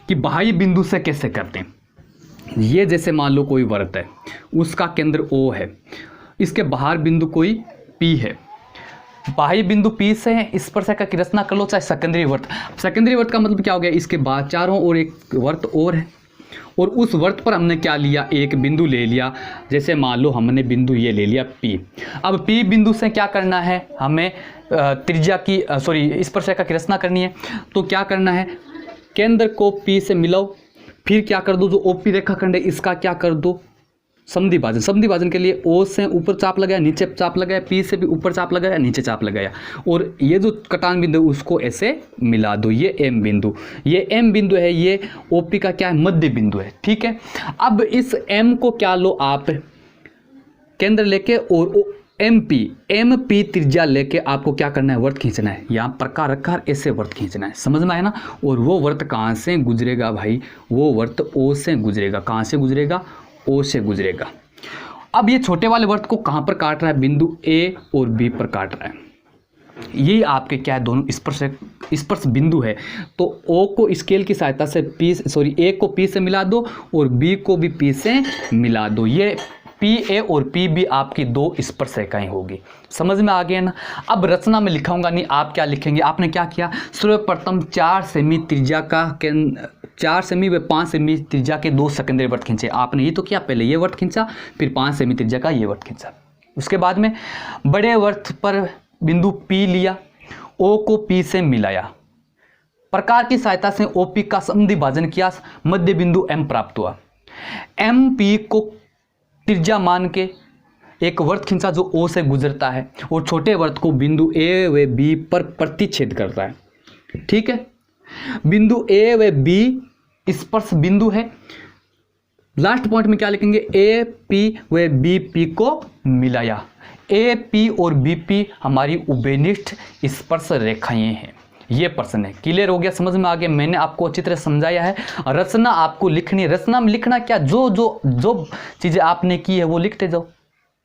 कि बाह्य बिंदु से कैसे करते हैं। ये जैसे मान लो कोई वर्त है, उसका केंद्र O है, इसके बाहर बिंदु कोई P है, बाह्य बिंदु P से स्पर्श रेखा की रचना कर लो, चाहे सेकेंडरी वर्त। सेकेंडरी वर्त का मतलब क्या हो गया? इसके बाद चारों ओर एक वर्त और है, और उस वर्त पर हमने क्या लिया? एक बिंदु ले लिया। जैसे मान लो हमने बिंदु ये ले लिया P। अब P बिंदु से क्या करना है? हमें त्रिज्या की स्पर्श रेखा की रचना करनी है। तो क्या करना है? केंद्र को P से मिलाओ, फिर क्या कर दो? जो OP रेखाखंड है इसका क्या कर दो? समद्विभाजन। समद्विभाजन के लिए O से ऊपर चाप लगाया, नीचे चाप लगाया, P से भी ऊपर चाप लगाया, नीचे चाप लगाया, और ये जो कटान बिंदु उसको ऐसे मिला दो। ये M बिंदु, ये M बिंदु है, ये OP का क्या है? मध्य बिंदु है, ठीक है। अब इस M को क्या लो आप? केंद्र लेके और MP त्रिज्या लेके आपको क्या करना है? वर्त खींचना है। यहाँ प्रकार रखा ऐसे वर्त खींचना है। समझ में आया ना? और वो वर्त कहाँ से गुजरेगा भाई? वो वर्त O से गुजरेगा। कहाँ से गुजरेगा? O से गुजरेगा। अब ये छोटे वाले वर्त को कहाँ पर काट रहा है? बिंदु A और B पर काट रहा है। ये आपके क्या है? दोनों स्पर्श बिंदु है। तो O को स्केल की सहायता से A को P से मिला दो, और B को भी P से मिला दो। ये PA और PB आपकी दो स्पर्श रेखाएं होगी। समझ में आ गया ना? अब रचना में लिखाऊंगा नहीं, आप क्या लिखेंगे? आपने क्या किया? सर्वप्रथम 4 सेमी त्रिज्या का 4 सेमी व 5 सेमी त्रिज्या के दो सेकेंडरी वर्त खींचे। आपने ये तो किया, पहले ये वर्त खींचा, फिर 5 सेमी त्रिज्या का ये वर्त खींचा। उसके बाद में बड़े वर्त पर बिंदु P लिया, O को P से मिलाया, प्रकार की सहायता से OP का समद्विभाजन किया, मध्य बिंदु M प्राप्त हुआ। MP को त्रिज्या मान के एक वर्त खींचा जो O से गुजरता है, और छोटे वर्त को बिंदु A व B पर प्रतिच्छेद करता है, ठीक है। बिंदु A व B स्पर्श बिंदु है। लास्ट पॉइंट में क्या लिखेंगे? AP व BP को मिलाया। AP और BP हमारी उभयनिष्ठ स्पर्श रेखाएं हैं। ये प्रश्न है। क्लियर हो गया? समझ में आ गया? मैंने आपको अच्छी तरह समझाया है। रचना आपको लिखनी, रचना में लिखना क्या? जो चीजें आपने की है वो लिखते जाओ।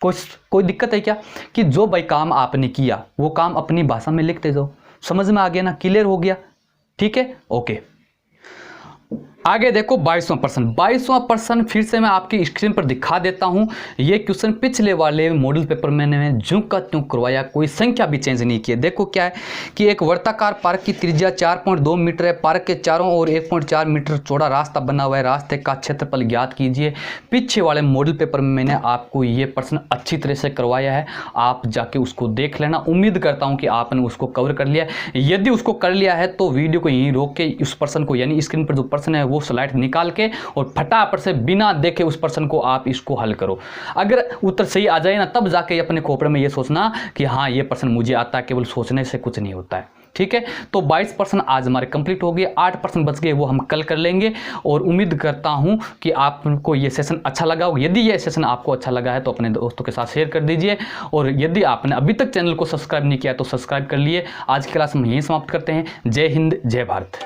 कोई दिक्कत है क्या? कि जो भाई काम आपने किया वो काम अपनी भाषा में लिखते जाओ। समझ में आ गया ना? क्लियर हो गया? ठीक है, ओके। आगे देखो 22वां प्रश्न। 22वां प्रश्न फिर से मैं आपकी स्क्रीन पर दिखा देता हूं। ये क्वेश्चन पिछले वाले मॉडल पेपर में मैंने ज्यों का त्यों करवाया, कोई संख्या भी चेंज नहीं की। देखो क्या है कि एक वर्ताकार पार्क की त्रिज्या 4.2 मीटर है। पार्क के चारों ओर 1.4 मीटर चौड़ा रास्ता बना हुआ है। रास्ते का क्षेत्रफल ज्ञात कीजिए। पीछे वाले मॉडल पेपर में मैंने आपको ये प्रश्न अच्छी तरह से करवाया है, आप जाके उसको देख लेना। उम्मीद करता हूँ कि आपने उसको कवर कर लिया। यदि उसको कर लिया है तो वीडियो को यहीं रोक के उस प्रश्न को, यानी स्क्रीन पर जो प्रश्न है वो स्लाइड निकाल के और फटाफट से बिना देखे उस प्रश्न को आप इसको हल करो। अगर उत्तर सही आ जाए ना, तब जाके अपने खोपड़े में ये सोचना कि हाँ ये प्रश्न मुझे आता है। केवल सोचने से कुछ नहीं होता है। ठीक है। तो 22% आज हमारे कंप्लीट हो गए, 8% बच गए, वो हम कल कर लेंगे। और उम्मीद करता हूं कि आपको ये सेशन अच्छा लगा होगा। यदि ये सेशन आपको अच्छा लगा है तो अपने दोस्तों के साथ शेयर कर दीजिए, और यदि आपने अभी तक चैनल को सब्सक्राइब नहीं किया तो सब्सक्राइब कर लिए। आज की क्लास हम यहीं समाप्त करते हैं। जय हिंद, जय भारत।